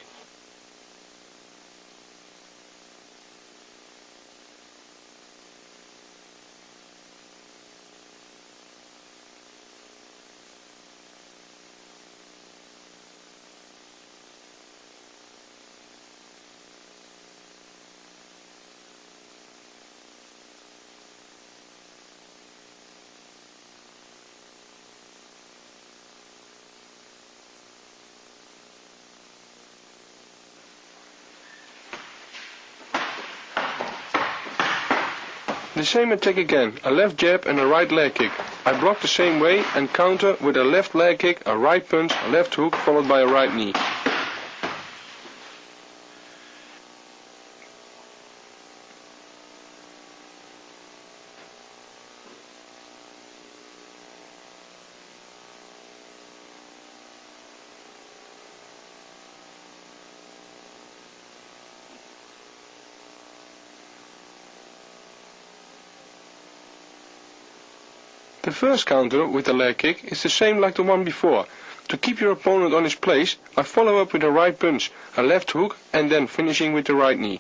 The same attack again, a left jab and a right leg kick. I block the same way and counter with a left leg kick, a right punch, a left hook followed by a right knee. The first counter with the leg kick is the same like the one before. To keep your opponent on his place, I follow up with a right punch, a left hook and then finishing with the right knee.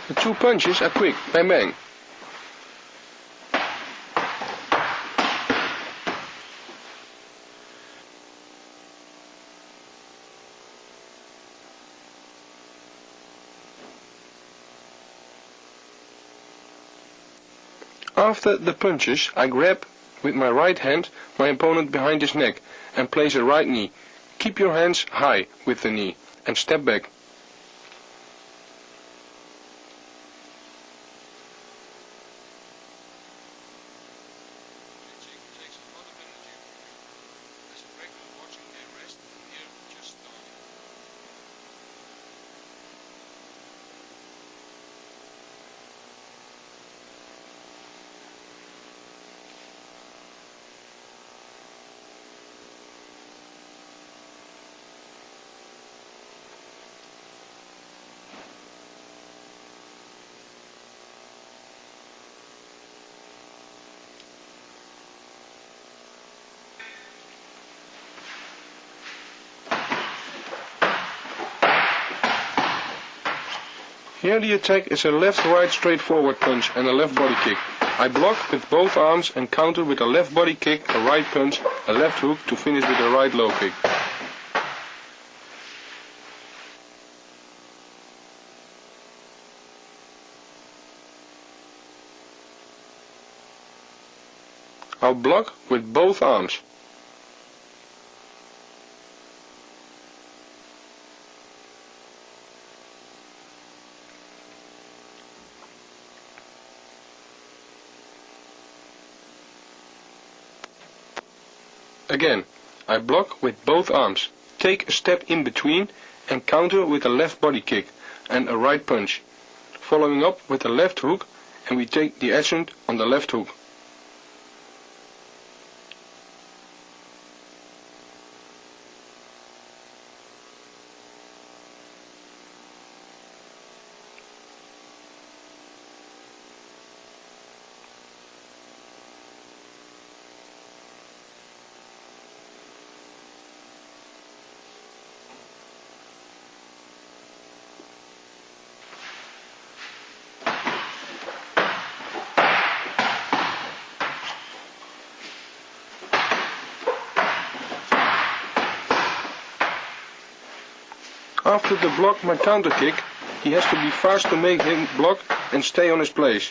The two punches are quick, bang bang. After the punches, I grab with my right hand my opponent behind his neck and place a right knee. Keep your hands high with the knee and step back. Here the attack is a left-right straightforward punch and a left body kick. I block with both arms and counter with a left body kick, a right punch, a left hook to finish with a right low kick. I'll block with both arms. Again, I block with both arms, take a step in between and counter with a left body kick and a right punch, following up with a left hook, and we take the accent on the left hook. After the block my counter kick, he has to be fast to make him block and stay on his place.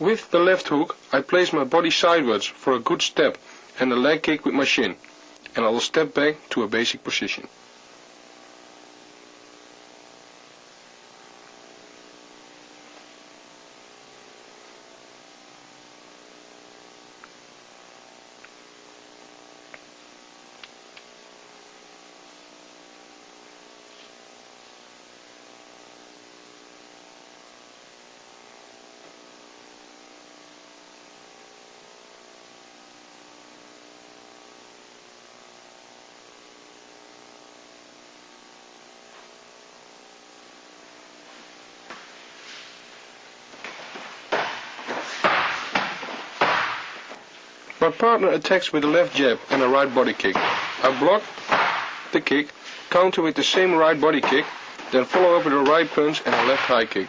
With the left hook, I place my body sideways for a good step and a leg kick with my shin, and I will step back to a basic position. My partner attacks with a left jab and a right body kick. I block the kick, counter with the same right body kick, then follow up with a right punch and a left high kick.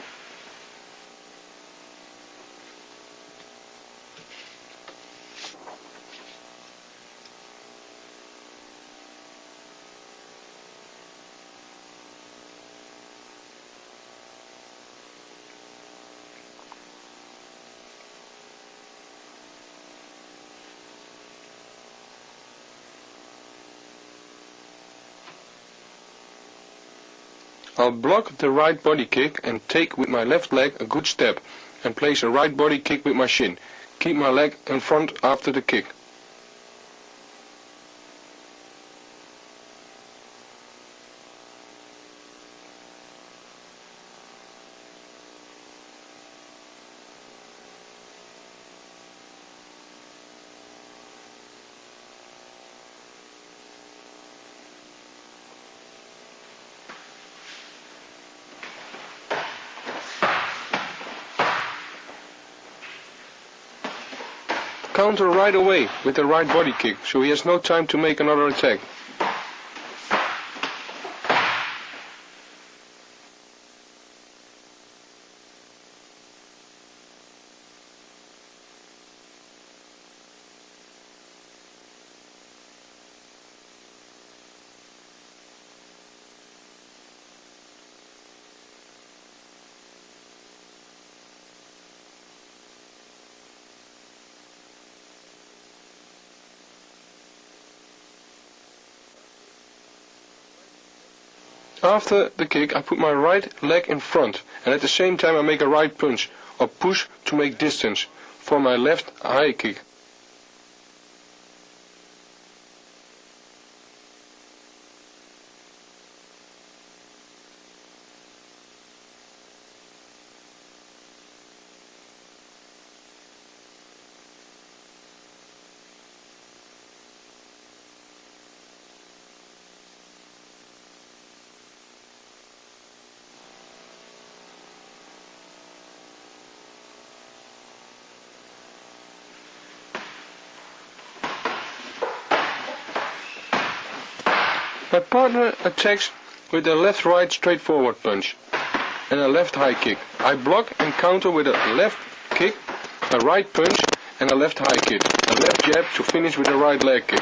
I'll block the right body kick and take with my left leg a good step and place a right body kick with my shin. Keep my leg in front after the kick. Counter right away with the right body kick, so he has no time to make another attack. After the kick, I put my right leg in front, and at the same time I make a right punch or push to make distance for my left high kick. My partner attacks with a left-right straightforward punch and a left high kick. I block and counter with a left kick, a right punch and a left high kick, a left jab to finish with a right leg kick.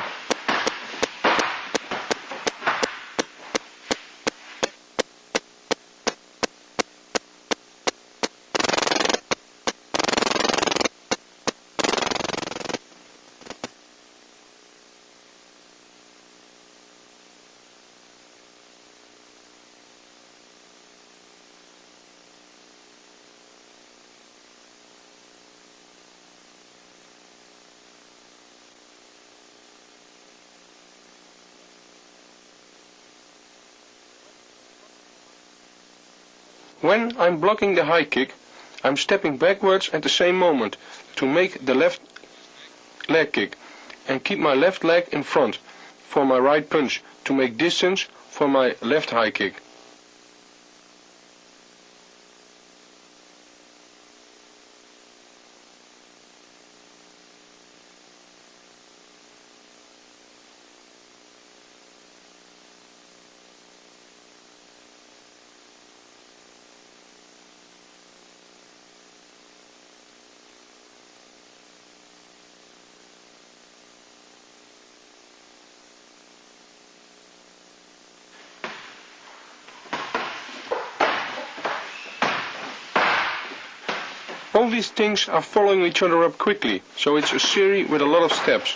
When I'm blocking the high kick, I'm stepping backwards at the same moment to make the left leg kick and keep my left leg in front for my right punch to make distance for my left high kick. All these things are following each other up quickly, so it's a series with a lot of steps.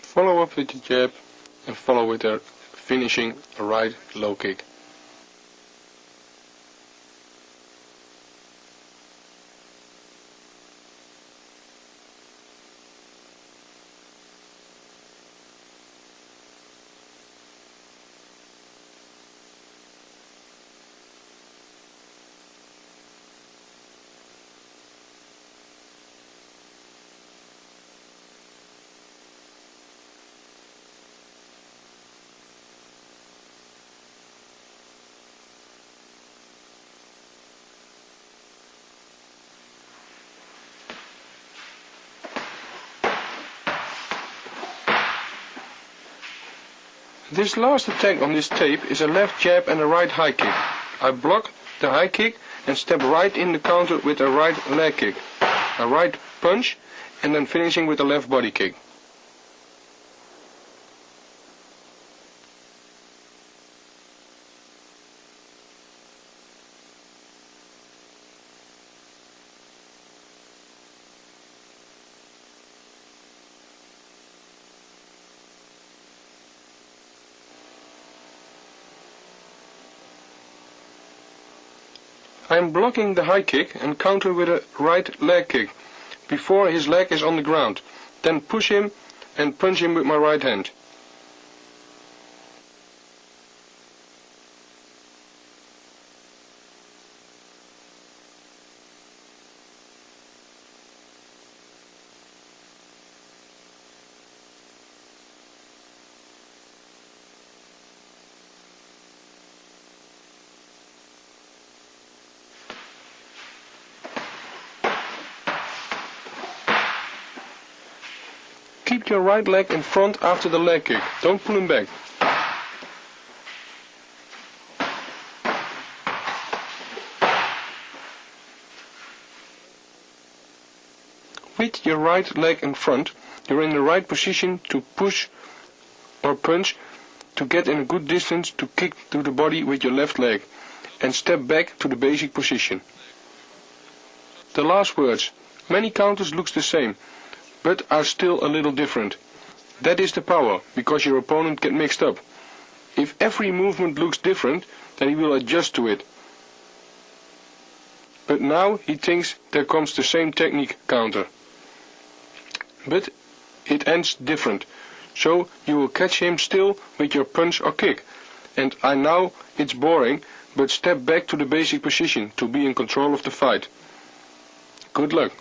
Follow up with the jab and follow with a finishing right low kick. This last attack on this tape is a left jab and a right high kick. I block the high kick and step right in the counter with a right leg kick, a right punch, and then finishing with a left body kick. I am blocking the high kick and counter with a right leg kick before his leg is on the ground, then push him and punch him with my right hand. Keep your right leg in front after the leg kick. Don't pull him back. With your right leg in front, you're in the right position to push or punch, to get in a good distance to kick to the body with your left leg, and step back to the basic position. The last words. Many counters looks the same, but are still a little different. That is the power, because your opponent get mixed up. If every movement looks different, then he will adjust to it. But now he thinks there comes the same technique counter. But it ends different, so you will catch him still with your punch or kick. And I know it's boring, but step back to the basic position to be in control of the fight. Good luck.